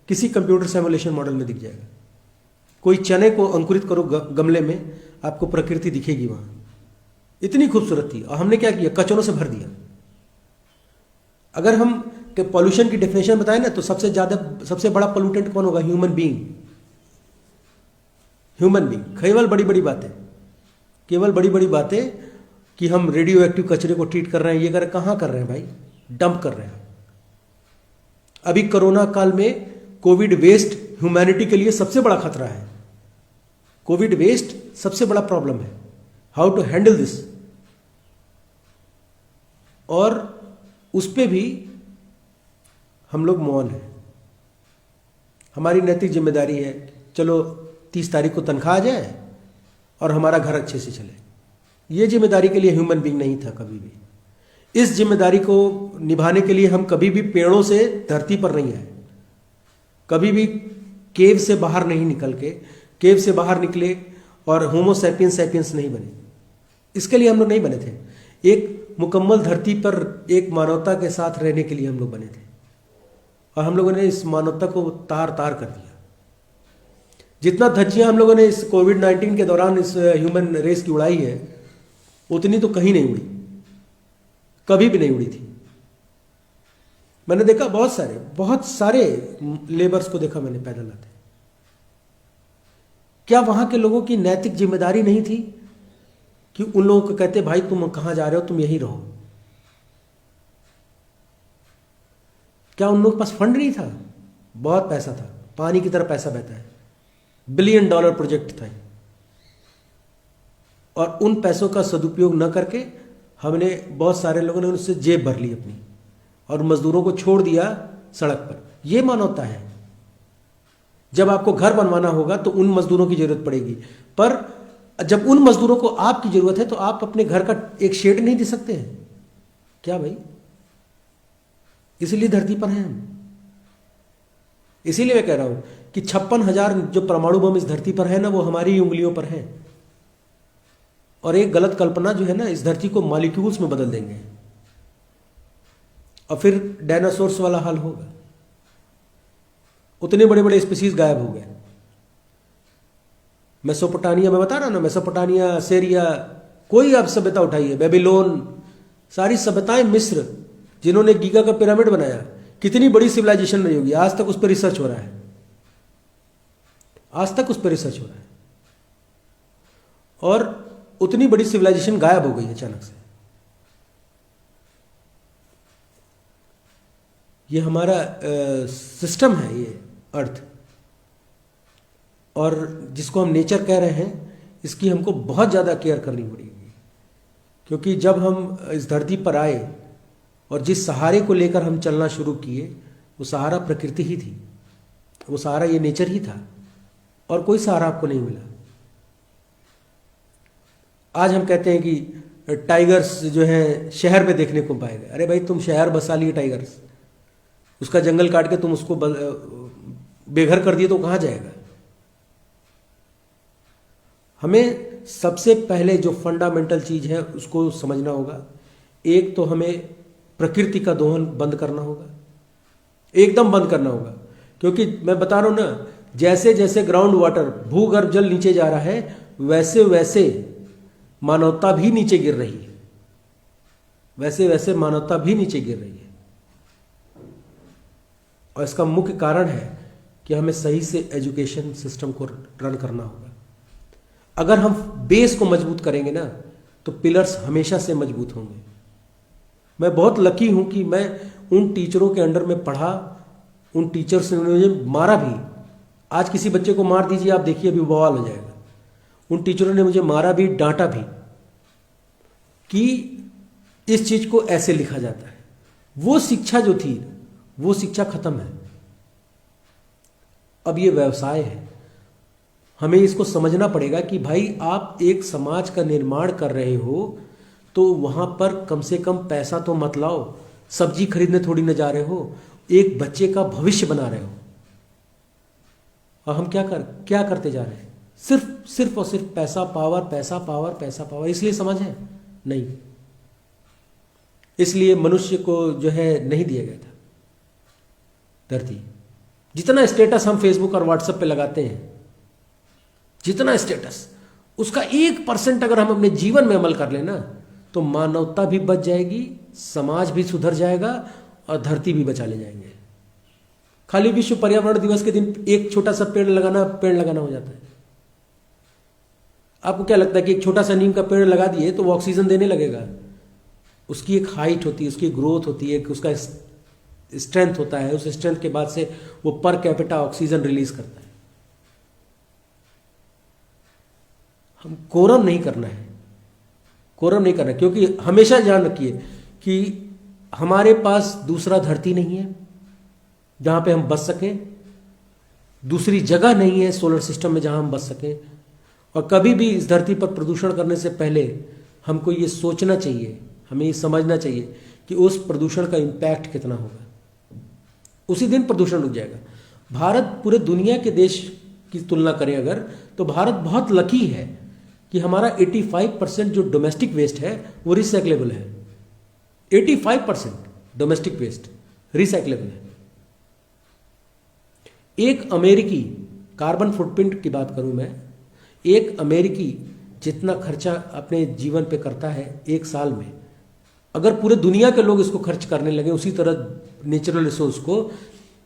किसी कंप्यूटर सिमुलेशन मॉडल में दिख जाएगा। कोई चने को अंकुरित करो गमले में, आपको प्रकृति दिखेगी वहां, इतनी खूबसूरत थी। और हमने क्या किया, कचरों से भर दिया। अगर हम पॉल्यूशन की डेफिनेशन बताएं ना, तो सबसे बड़ा पोल्यूटेंट कौन होगा? Human being. Human being. केवल बड़ी बड़ी बातें कि हम रेडियो एक्टिव कचरे को ट्रीट कर रहे हैं, ये कहां कर रहे हैं भाई? डंप कर रहे हैं। अभी कोरोना काल में कोविड वेस्ट ह्यूमैनिटी के लिए सबसे बड़ा खतरा है। कोविड वेस्ट सबसे बड़ा प्रॉब्लम है, हाउ टू हैंडल दिस। और उस पे भी हम लोग मौन हैं। हमारी नैतिक जिम्मेदारी है, चलो 30 तारीख को तनख्वाह आ जाए और हमारा घर अच्छे से चले। ये जिम्मेदारी के लिए ह्यूमन बीइंग नहीं था कभी भी। इस जिम्मेदारी को निभाने के लिए हम कभी भी पेड़ों से धरती पर नहीं आए, कभी भी केव से बाहर नहीं केव से बाहर निकले और होमो सैपियंस नहीं बने। इसके लिए हम लोग नहीं बने थे। एक मुकम्मल धरती पर एक मानवता के साथ रहने के लिए हम लोग बने थे, और हम लोगों ने इस मानवता को तार तार कर दिया। जितना धज्जियां हम लोगों ने इस कोविड-19 के दौरान इस ह्यूमन रेस की उड़ाई है, उतनी तो कहीं नहीं उड़ी, कभी भी नहीं उड़ी थी। मैंने देखा बहुत सारे लेबर्स को देखा मैंने पैदल आते। क्या वहां के लोगों की नैतिक जिम्मेदारी नहीं थी कि उन लोगों को कहते भाई तुम कहां जा रहे हो, तुम यहीं रहो? क्या उन लोगों के पास फंड नहीं था? बहुत पैसा था, पानी की तरह पैसा बहता है, $1 बिलियन प्रोजेक्ट था। और उन पैसों का सदुपयोग न करके हमने, बहुत सारे लोगों ने उससे जेब भर ली अपनी, और मजदूरों को छोड़ दिया सड़क पर। यह मानवता है। जब आपको घर बनवाना होगा तो उन मजदूरों की जरूरत पड़ेगी, पर जब उन मजदूरों को आपकी जरूरत है तो आप अपने घर का एक शेड नहीं दे सकते हैं क्या भाई? इसलिए धरती पर हैं हम। इसीलिए मैं कह रहा हूं कि 56,000 जो परमाणु बम इस धरती पर है ना, वो हमारी उंगलियों पर है। और एक गलत कल्पना जो है ना, इस धरती को मॉलिक्यूल्स में बदल देंगे, और फिर डायनासोर्स वाला हाल होगा। उतने बड़े बड़े स्पीसीज गायब हो गए। मेसोपोटामिया में बता रहा ना, मेसोपोटामिया, सीरिया, कोई आप सभ्यता उठाइए, बेबीलोन, सारी सभ्यताएं, मिस्र जिन्होंने गीगा का पिरामिड बनाया, कितनी बड़ी सिविलाइजेशन रही होगी। आज तक उस पर रिसर्च हो रहा है, आज तक उस पर रिसर्च हो रहा है। और उतनी बड़ी सिविलाइजेशन गायब हो गई अचानक से। ये हमारा सिस्टम है, ये अर्थ, और जिसको हम नेचर कह रहे हैं, इसकी हमको बहुत ज़्यादा केयर करनी पड़ेगी। क्योंकि जब हम इस धरती पर आए और जिस सहारे को लेकर हम चलना शुरू किए, वो सहारा प्रकृति ही थी, वो सहारा ये नेचर ही था, और कोई सहारा आपको नहीं मिला। आज हम कहते हैं कि टाइगर्स जो है शहर में देखने को पाए गए। अरे भाई, तुम शहर बसा लिए टाइगर्स, उसका जंगल काट के तुम उसको बेघर कर दिए तो कहां जाएगा? हमें सबसे पहले जो फंडामेंटल चीज है उसको समझना होगा। एक तो हमें प्रकृति का दोहन बंद करना होगा, एकदम बंद करना होगा। क्योंकि मैं बता रहा हूं ना, जैसे जैसे ग्राउंड वाटर, भूगर्भ जल नीचे जा रहा है, वैसे वैसे मानवता भी नीचे गिर रही है, वैसे वैसे मानवता भी नीचे गिर रही है। और इसका मुख्य कारण है कि हमें सही से एजुकेशन सिस्टम को रन करना होगा। अगर हम बेस को मजबूत करेंगे ना, तो पिलर्स हमेशा से मजबूत होंगे। मैं बहुत लकी हूं कि मैं उन टीचरों के अंडर में पढ़ा, उन टीचर्स ने मुझे मारा भी। आज किसी बच्चे को मार दीजिए, आप देखिए अभी बवाल हो जाएगा। उन टीचरों ने मुझे मारा भी, डांटा भी, कि इस चीज को ऐसे लिखा जाता है। वो शिक्षा जो थी, वो शिक्षा खत्म है। अब ये व्यवसाय है। हमें इसको समझना पड़ेगा कि भाई, आप एक समाज का निर्माण कर रहे हो, तो वहां पर कम से कम पैसा तो मत लाओ। सब्जी खरीदने थोड़ी न जा रहे हो, एक बच्चे का भविष्य बना रहे हो। और हम क्या करते जा रहे हैं? सिर्फ और सिर्फ पैसा, पावर, पैसा, पावर, पैसा, पावर। इसलिए समझ है नहीं। इसलिए मनुष्य को जो है नहीं दिया गया था धरती। जितना स्टेटस हम फेसबुक और व्हाट्सएप पे लगाते हैं, जितना स्टेटस, उसका 1% अगर हम अपने जीवन में अमल कर लेना तो मानवता भी बच जाएगी, समाज भी सुधर जाएगा और धरती भी बचा ले जाएंगे। खाली विश्व पर्यावरण दिवस के दिन एक छोटा सा पेड़ लगाना हो जाता है। आपको क्या लगता है कि एक छोटा सा नीम का पेड़ लगा दिए तो वो ऑक्सीजन देने लगेगा? उसकी एक हाइट होती है, उसकी ग्रोथ होती है, उसका स्ट्रेंथ होता है, उस स्ट्रेंथ के बाद से वो पर कैपिटा ऑक्सीजन रिलीज करता है। हम कोरम नहीं करना है, कोरम नहीं करना, क्योंकि हमेशा ध्यान रखिए कि हमारे पास दूसरा धरती नहीं है जहां पे हम बच सकें, दूसरी जगह नहीं है सोलर सिस्टम में जहां हम बच सकें। और कभी भी इस धरती पर प्रदूषण करने से पहले हमको ये सोचना चाहिए, हमें ये समझना चाहिए कि उस प्रदूषण का इम्पैक्ट कितना होगा। उसी दिन प्रदूषण रुक जाएगा। भारत पूरे दुनिया के देश की तुलना करें अगर, तो भारत बहुत लकी है कि हमारा 85% जो डोमेस्टिक वेस्ट है वो रिसाइक्लेबल है। 85% डोमेस्टिक वेस्ट रिसाइक्लेबल है। एक अमेरिकी, कार्बन फुटप्रिंट की बात करूं मैं, एक अमेरिकी जितना खर्चा अपने जीवन पे करता है एक साल में, अगर पूरे दुनिया के लोग इसको खर्च करने लगे उसी तरह नेचुरल रिसोर्स को,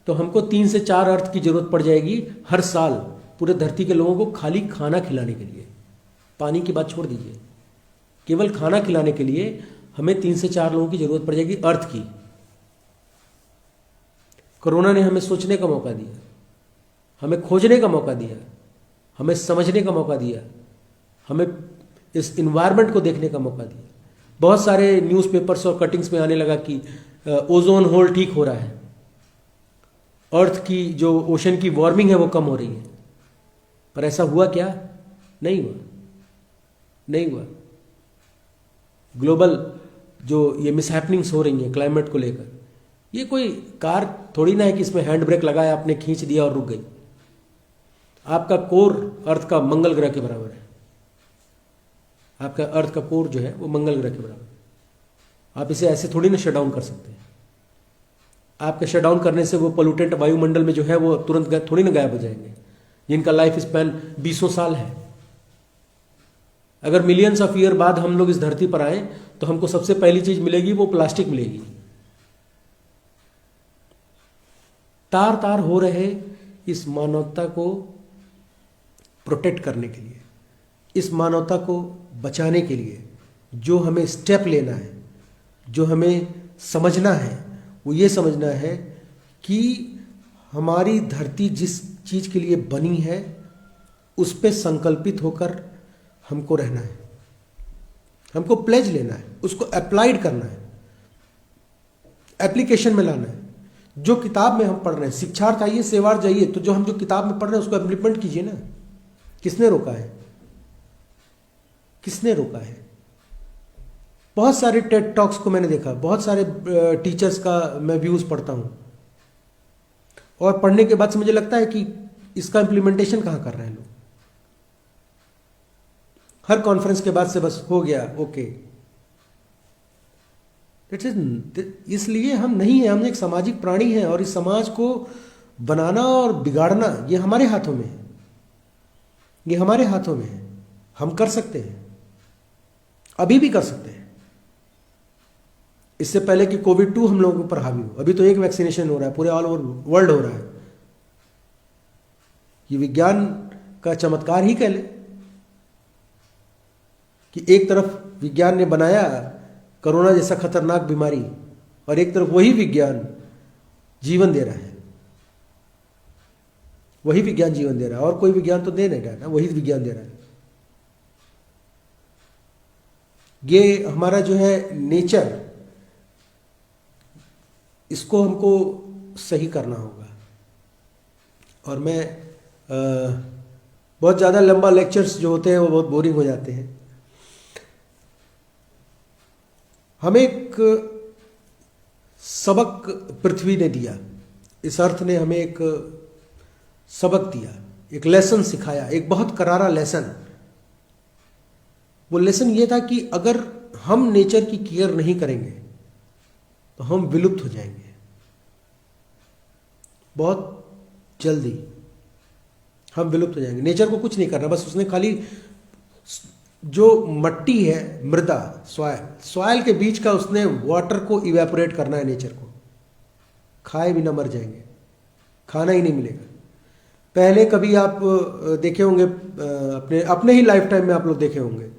तो हमको 3 से 4 अर्थ की जरूरत पड़ जाएगी हर साल पूरे धरती के लोगों को खाली खाना खिलाने के लिए। पानी की बात छोड़ दीजिए, केवल खाना खिलाने के लिए हमें 3 से 4 लोगों की जरूरत पड़ जाएगी अर्थ की। कोरोना ने हमें सोचने का मौका दिया, हमें खोजने का मौका दिया, हमें समझने का मौका दिया, हमें इस इन्वायरमेंट को देखने का मौका दिया। बहुत सारे न्यूज़पेपर्स और कटिंग्स में आने लगा कि ओजोन होल ठीक हो रहा है, अर्थ की जो ओशन की वार्मिंग है वो कम हो रही है। पर ऐसा हुआ क्या? नहीं हुआ, नहीं हुआ। ग्लोबल जो ये मिसहैपनिंग्स हो रही हैं क्लाइमेट को लेकर, ये कोई कार थोड़ी ना है कि इसमें हैंड ब्रेक लगाया, आपने खींच दिया और रुक गई। आपका कोर अर्थ का मंगल ग्रह के बराबर है। आपका अर्थ का कोर जो है वो मंगल ग्रह के बराबर है। आप इसे ऐसे थोड़ी ना शट डाउन कर सकते हैं। आपके शट डाउन करने से वो पोल्यूटेंट वायुमंडल में जो है वो तुरंत थोड़ी ना गायब हो जाएंगे, जिनका लाइफ स्पैन 20 साल है। अगर मिलियंस ऑफ ईयर बाद हम लोग इस धरती पर आए तो हमको सबसे पहली चीज मिलेगी वो प्लास्टिक मिलेगी। तार तार हो रहे इस मानवता को प्रोटेक्ट करने के लिए, इस मानवता को बचाने के लिए जो हमें स्टेप लेना है, जो हमें समझना है, वो ये समझना है कि हमारी धरती जिस चीज़ के लिए बनी है उस पे संकल्पित होकर हमको रहना है, हमको प्लेज लेना है, उसको अप्लाइड करना है, एप्लीकेशन में लाना है। जो किताब में हम पढ़ रहे हैं, शिक्षार्थ आइए सेवार्थ जाइए, तो जो हम जो किताब में पढ़ रहे हैं उसको इम्प्लीमेंट कीजिए ना। किसने रोका है? किसने रोका है? बहुत सारे टेड टॉक्स को मैंने देखा, बहुत सारे टीचर्स का मैं व्यूज पढ़ता हूं, और पढ़ने के बाद से मुझे लगता है कि इसका इम्प्लीमेंटेशन कहां कर रहे हैं लोग। हर कॉन्फ्रेंस के बाद से बस हो गया, ओके। इसलिए हम नहीं है, हम एक सामाजिक प्राणी हैं, और इस समाज को बनाना और बिगाड़ना ये हमारे हाथों में है, ये हमारे हाथों में है। हम कर सकते हैं, अभी भी कर सकते हैं। इससे पहले कि कोविड-2 हम लोगों के ऊपर हावी हो, अभी तो एक वैक्सीनेशन हो रहा है, पूरे ऑल ओवर वर्ल्ड हो रहा है। ये विज्ञान का चमत्कार ही कह ले कि एक तरफ विज्ञान ने बनाया कोरोना जैसा खतरनाक बीमारी, और एक तरफ वही विज्ञान जीवन दे रहा है, वही विज्ञान जीवन दे रहा है। और कोई विज्ञान तो दे नहीं रहा ना, वही विज्ञान दे रहा है। ये हमारा जो है नेचर, इसको हमको सही करना होगा। और मैं बहुत ज़्यादा लंबा लेक्चर्स जो होते हैं वो बहुत बोरिंग हो जाते हैं। हमें एक सबक पृथ्वी ने दिया, इस अर्थ ने हमें एक सबक दिया, एक लेसन सिखाया, एक बहुत करारा लेसन। वो लेसन ये था कि अगर हम नेचर की केयर नहीं करेंगे तो हम विलुप्त हो जाएंगे बहुत जल्दी। हम विलुप्त हो जाएंगे। नेचर को कुछ नहीं करना, बस उसने खाली जो मट्टी है, मृदा, सॉयल के बीच का उसने वाटर को इवेपोरेट करना है नेचर को। खाए बिना मर जाएंगे, खाना ही नहीं मिलेगा। पहले कभी आप देखे होंगे, अपने ही लाइफ टाइम में आप लोग देखे होंगे,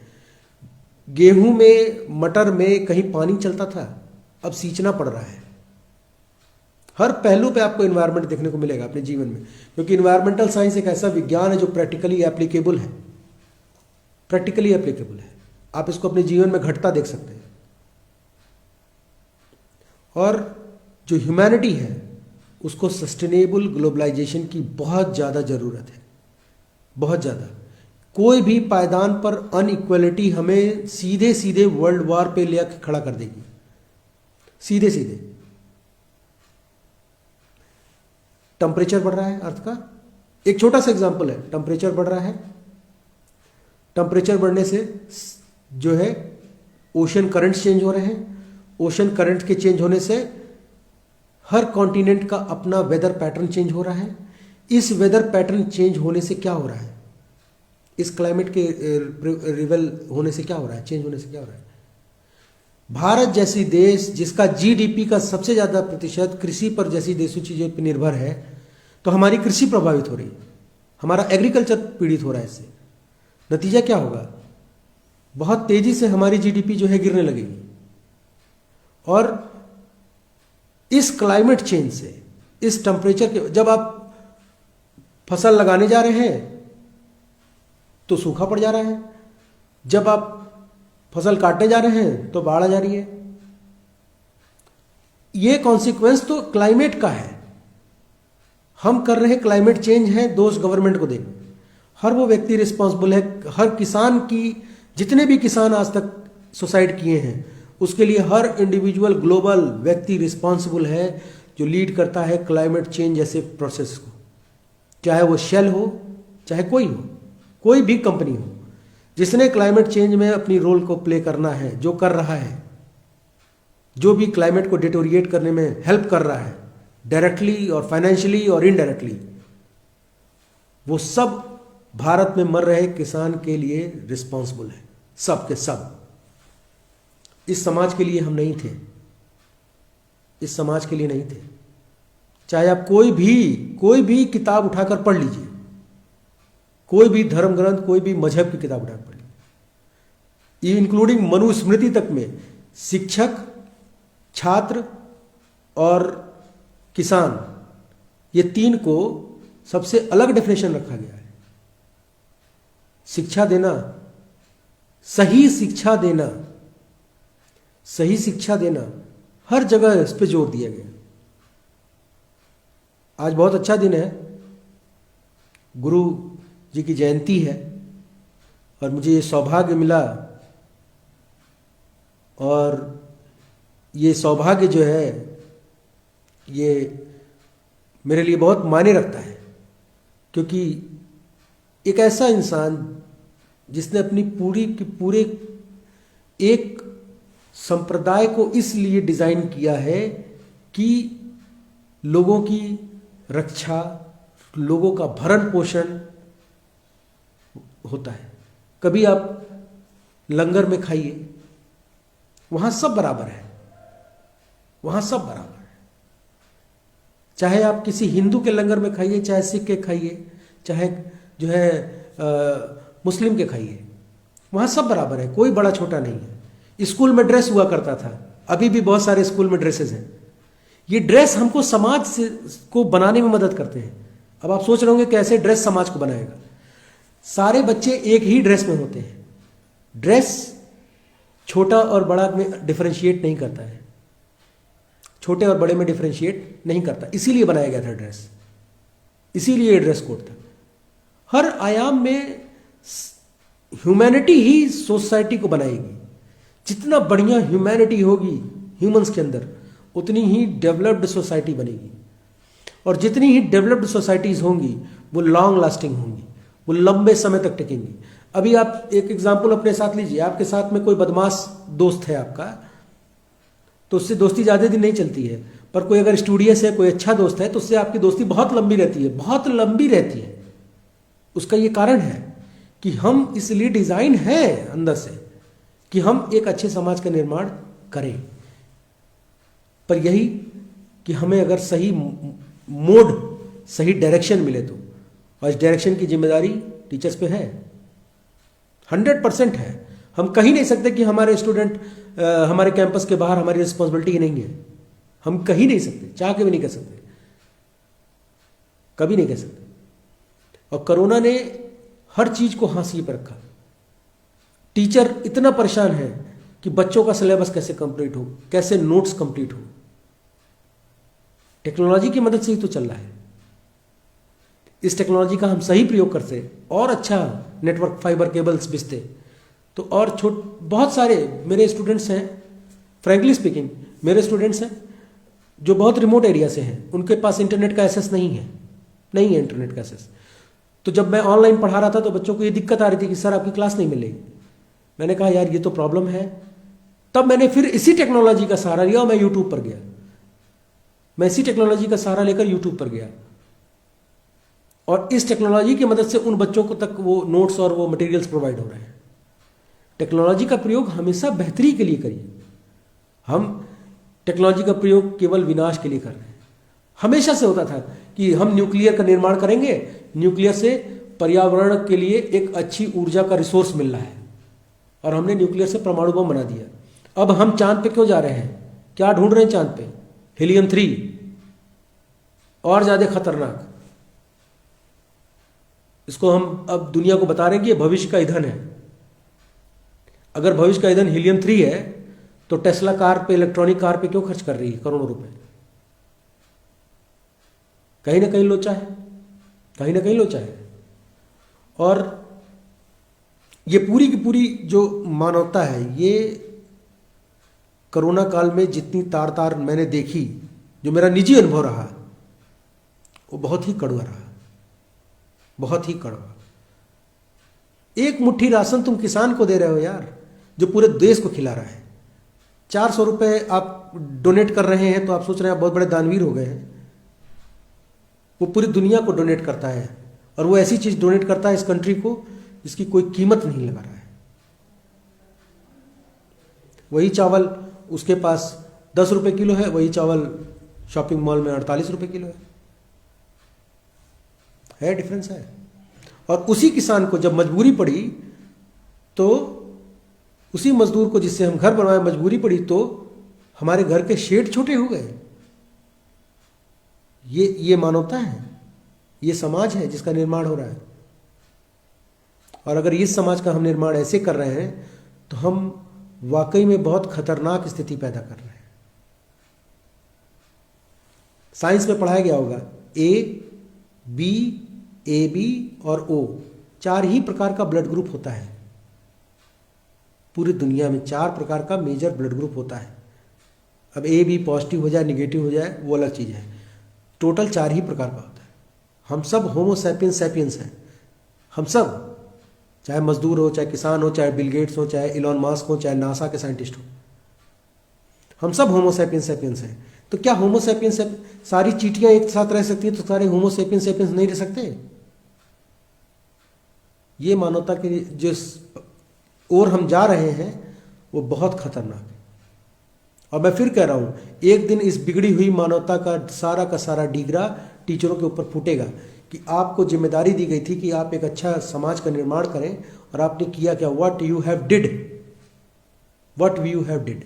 गेहूं में, मटर में कहीं पानी चलता था, अब सींचना पड़ रहा है। हर पहलू पे आपको एनवायरनमेंट देखने को मिलेगा अपने जीवन में, क्योंकि एनवायरमेंटल साइंस एक ऐसा विज्ञान है जो प्रैक्टिकली एप्लीकेबल है। प्रैक्टिकली एप्लीकेबल है, आप इसको अपने जीवन में घटता देख सकते हैं। और जो ह्यूमैनिटी है उसको सस्टेनेबल ग्लोबलाइजेशन की बहुत ज़्यादा ज़रूरत है, बहुत ज़्यादा। कोई भी पायदान पर अनइक्वलिटी हमें सीधे सीधे वर्ल्ड वॉर पे ले खड़ा कर देगी, सीधे सीधे। टेम्परेचर बढ़ रहा है अर्थ का, एक छोटा सा एग्जांपल है। टेम्परेचर बढ़ रहा है, टेम्परेचर बढ़ने से जो है ओशन करंट्स चेंज हो रहे हैं। ओशन करंट के चेंज होने से हर कॉन्टिनेंट का अपना वेदर पैटर्न चेंज हो रहा है। इस वेदर पैटर्न चेंज होने से क्या हो रहा है, इस क्लाइमेट के रिवल होने से क्या हो रहा है, चेंज होने से क्या हो रहा है। भारत जैसी देश जिसका जीडीपी का सबसे ज़्यादा प्रतिशत कृषि पर जैसी देशों चीज़ों पर निर्भर है, तो हमारी कृषि प्रभावित हो रही है, हमारा एग्रीकल्चर पीड़ित हो रहा है। इससे नतीजा क्या होगा, बहुत तेजी से हमारी जीडीपी जो है गिरने लगेगी। और इस क्लाइमेट चेंज से, इस टेम्परेचर के, जब आप फसल लगाने जा रहे हैं तो सूखा पड़ जा रहा है, जब आप फसल काटने जा रहे हैं तो बाढ़ आ जा रही है। ये कॉन्सिक्वेंस तो क्लाइमेट का है। हम कर रहे क्लाइमेट चेंज है, दोष गवर्नमेंट को देंगे। हर वो व्यक्ति रिस्पॉन्सिबल है, हर किसान की, जितने भी किसान आज तक सुसाइड किए हैं उसके लिए हर इंडिविजुअल ग्लोबल व्यक्ति रिस्पॉन्सिबल है जो लीड करता है क्लाइमेट चेंज जैसे प्रोसेस को। चाहे वो शेल हो, चाहे कोई हो, कोई भी कंपनी हो, जिसने क्लाइमेट चेंज में अपनी रोल को प्ले करना है, जो कर रहा है, जो भी क्लाइमेट को डिटोरिएट करने में हेल्प कर रहा है डायरेक्टली और फाइनेंशियली और इनडायरेक्टली, वो सब भारत में मर रहे किसान के लिए रिस्पॉन्सिबल है, सब के सब। इस समाज के लिए हम नहीं थे, इस समाज के लिए नहीं थे। चाहे आप कोई भी किताब उठाकर पढ़ लीजिए, कोई भी धर्म ग्रंथ, कोई भी मजहब की किताब उठाकर पढ़ लीजिए, इंक्लूडिंग मनुस्मृति तक में शिक्षक, छात्र और किसान, ये तीन को सबसे अलग डेफिनेशन रखा गया है। शिक्षा देना, सही शिक्षा देना, सही शिक्षा देना, हर जगह इस पे जोर दिया गया। आज बहुत अच्छा दिन है, गुरु जी की जयंती है और मुझे ये सौभाग्य मिला, और ये सौभाग्य जो है ये मेरे लिए बहुत मायने रखता है, क्योंकि एक ऐसा इंसान जिसने अपनी पूरे एक संप्रदाय को इसलिए डिजाइन किया है कि लोगों की रक्षा, लोगों का भरण पोषण होता है। कभी आप लंगर में खाइए, वहां सब बराबर है, वहां सब बराबर है। चाहे आप किसी हिंदू के लंगर में खाइए, चाहे सिख के खाइए, चाहे जो है मुस्लिम के खाइए, वहां सब बराबर है, कोई बड़ा छोटा नहीं है। स्कूल में ड्रेस हुआ करता था, अभी भी बहुत सारे स्कूल में ड्रेसेस हैं। ये ड्रेस हमको समाज से को बनाने में मदद करते हैं। अब आप सोच रहे होंगे कैसे ड्रेस समाज को बनाएगा। सारे बच्चे एक ही ड्रेस में होते हैं। ड्रेस छोटा और बड़ा में डिफरेंशिएट नहीं करता है, छोटे और बड़े में डिफरेंशिएट नहीं करता, इसीलिए बनाया गया था ड्रेस, इसीलिए ये ड्रेस कोड था। हर आयाम में ह्यूमैनिटी ही सोसाइटी को बनाएगी। जितना बढ़िया ह्यूमैनिटी होगी ह्यूमंस के अंदर, उतनी ही डेवलप्ड सोसाइटी बनेगी। और जितनी ही डेवलप्ड सोसाइटीज होंगी वो लॉन्ग लास्टिंग होंगी, वो लंबे समय तक टिकेंगी। अभी आप एक एग्जाम्पल अपने साथ लीजिए, आपके साथ में कोई बदमाश दोस्त है आपका, तो उससे दोस्ती ज़्यादा दिन नहीं चलती है। पर कोई अगर स्टूडियस है, कोई अच्छा दोस्त है, तो उससे आपकी दोस्ती बहुत लंबी रहती है, बहुत लंबी रहती है। उसका ये कारण है कि हम इसलिए डिज़ाइन हैं अंदर से कि हम एक अच्छे समाज का निर्माण करें। पर यही कि हमें अगर सही मोड, सही डायरेक्शन मिले तो, और इस डायरेक्शन की जिम्मेदारी टीचर्स पे है, 100% है। हम कहीं नहीं सकते कि हमारे स्टूडेंट हमारे कैंपस के बाहर हमारी रिस्पॉन्सिबिलिटी ही नहीं है। हम कहीं नहीं सकते, चाह के भी नहीं कर सकते, कभी नहीं कह सकते। और कोरोना ने हर चीज को हाशिए पर रखा। टीचर इतना परेशान है कि बच्चों का सिलेबस कैसे कंप्लीट हो, कैसे नोट्स कंप्लीट हो। टेक्नोलॉजी की मदद से ही तो चल रहा है। इस टेक्नोलॉजी का हम सही प्रयोग करते और अच्छा नेटवर्क फाइबर केबल्स बिछते तो और बहुत सारे मेरे स्टूडेंट्स हैं, फ्रैंकली स्पीकिंग मेरे स्टूडेंट्स हैं जो बहुत रिमोट एरिया से हैं, उनके पास इंटरनेट का एक्सेस नहीं है इंटरनेट का एक्सेस। तो जब मैं ऑनलाइन पढ़ा रहा था तो बच्चों को ये दिक्कत आ रही थी कि सर आपकी क्लास नहीं मिलेगी। मैंने कहा यार ये तो प्रॉब्लम है। तब मैंने फिर इसी टेक्नोलॉजी का सहारा लिया और मैं यूट्यूब पर गया। मैं इसी टेक्नोलॉजी का सहारा लेकर यूट्यूब पर गया और इस टेक्नोलॉजी की मदद से उन बच्चों को तक वो नोट्स और वो मटेरियल्स प्रोवाइड हो रहे हैं। टेक्नोलॉजी का प्रयोग हमेशा बेहतरी के लिए करिए। हम टेक्नोलॉजी का प्रयोग केवल विनाश के लिए कर रहे हैं। हमेशा से होता था कि हम न्यूक्लियर का निर्माण करेंगे, न्यूक्लियर से पर्यावरण के लिए एक अच्छी ऊर्जा का रिसोर्स मिल रहा है और हमने न्यूक्लियर से परमाणु बम बना दिया। अब हम चांद पे क्यों जा रहे हैं? क्या ढूंढ रहे हैं चांद पे? हीलियम 3, और ज्यादा खतरनाक। इसको हम अब दुनिया को बता रहे हैं कि ये भविष्य का ईंधन है। अगर भविष्य का ईंधन हीलियम 3 है तो टेस्ला कार पे, इलेक्ट्रॉनिक कार पे क्यों खर्च कर रही है करोड़ों रुपए? कहीं ना कहीं लोचा है, कहीं ना कहीं लोचा है। और ये पूरी की पूरी जो मानवता है, ये कोरोना काल में जितनी तार तार मैंने देखी, जो मेरा निजी अनुभव रहा, वो बहुत ही कड़वा रहा, बहुत ही कड़वा। एक मुट्ठी राशन तुम किसान को दे रहे हो यार, जो पूरे देश को खिला रहा है। 400 रुपए आप डोनेट कर रहे हैं तो आप सोच रहे हैं आप बहुत बड़े दानवीर हो गए हैं। वो पूरी दुनिया को डोनेट करता है और वो ऐसी चीज डोनेट करता है इस कंट्री को जिसकी कोई कीमत नहीं लगा रहा है। वही चावल उसके पास 10 रुपए किलो है, वही चावल शॉपिंग मॉल में 48 रुपए किलो है डिफरेंस है। और उसी किसान को जब मजबूरी पड़ी तो उसी मजदूर को जिससे हम घर बनवाए मजबूरी पड़ी तो हमारे घर के शेड छोटे हो गए। ये मानवता है, ये समाज है जिसका निर्माण हो रहा है। और अगर इस समाज का हम निर्माण ऐसे कर रहे हैं तो हम वाकई में बहुत खतरनाक स्थिति पैदा कर रहे हैं। साइंस में पढ़ाया गया होगा ए बी और ओ, 4 ही प्रकार का ब्लड ग्रुप होता है। पूरी दुनिया में 4 प्रकार का मेजर ब्लड ग्रुप होता है। अब ए बी पॉजिटिव हो जाए निगेटिव हो जाए वो अलग चीज है, टोटल 4 ही प्रकार का होता है। हम सब होमो सैपियंस हैं। हम सब, चाहे मजदूर हो, चाहे किसान हो, चाहे बिल गेट्स हो, चाहे इलॉन मस्क हो, चाहे नासा के साइंटिस्ट हो, हम सब होमो सैपियंस हैं। तो क्या होमो सैपियंस सारी चींटियां एक साथ रह सकती है तो सारे होमो सैपियंस नहीं रह सकते? ये मानवता के जिस ओर हम जा रहे हैं वो बहुत खतरनाक है। और मैं फिर कह रहा हूं, एक दिन इस बिगड़ी हुई मानवता का सारा डीगरा टीचरों के ऊपर फूटेगा कि आपको जिम्मेदारी दी गई थी कि आप एक अच्छा समाज का निर्माण करें और आपने किया क्या? What you have did.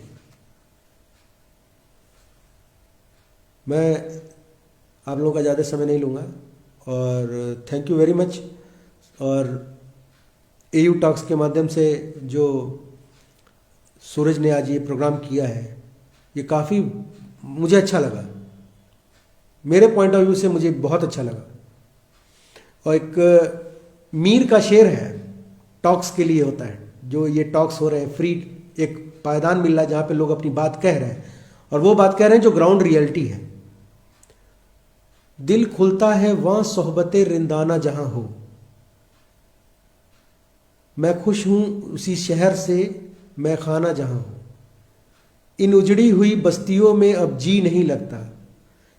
मैं आप लोगों का ज़्यादा समय नहीं लूँगा और थैंक यू वेरी मच। और एयू टॉक्स के माध्यम से जो सूरज ने आज ये प्रोग्राम किया है, ये काफ़ी मुझे अच्छा लगा। मेरे पॉइंट ऑफ व्यू से मुझे बहुत अच्छा लगा। और एक मीर का शेर है, टॉक्स के लिए होता है, जो ये टॉक्स हो रहे हैं फ्री, एक पायदान मिल रहा है जहाँ पे लोग अपनी बात कह रहे हैं और वो बात कह रहे हैं जो ग्राउंड रियलिटी है। दिल खुलता है वहां सोहबते रिंदाना जहां हो, मैं खुश हूं उसी शहर से मैं खाना जहां हो। इन उजड़ी हुई बस्तियों में अब जी नहीं लगता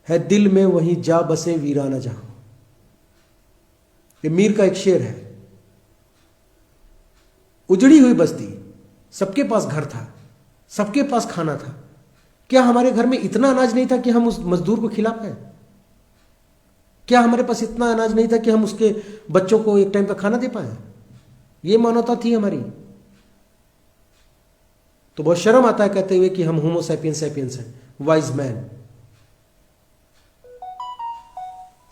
है, दिल में वहीं जा बसे वीराना जहां। ये मीर का एक शेर है। उजड़ी हुई बस्ती, सबके पास घर था, सबके पास खाना था। क्या हमारे घर में इतना अनाज नहीं था कि हम उस मजदूर को खिला पाए? क्या हमारे पास इतना अनाज नहीं था कि हम उसके बच्चों को एक टाइम का खाना दे पाए? ये मानवता थी हमारी। तो बहुत शर्म आता है कहते हुए कि हम होमो सैपियंस सैपियंस हैं, wise man.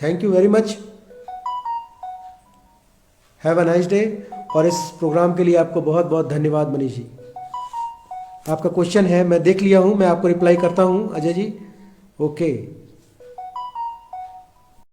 Thank you very much, have a nice day. और इस प्रोग्राम के लिए आपको बहुत बहुत धन्यवाद मनीष जी। आपका क्वेश्चन है, मैं देख लिया हूं, मैं आपको रिप्लाई करता हूं अजय जी। ओके।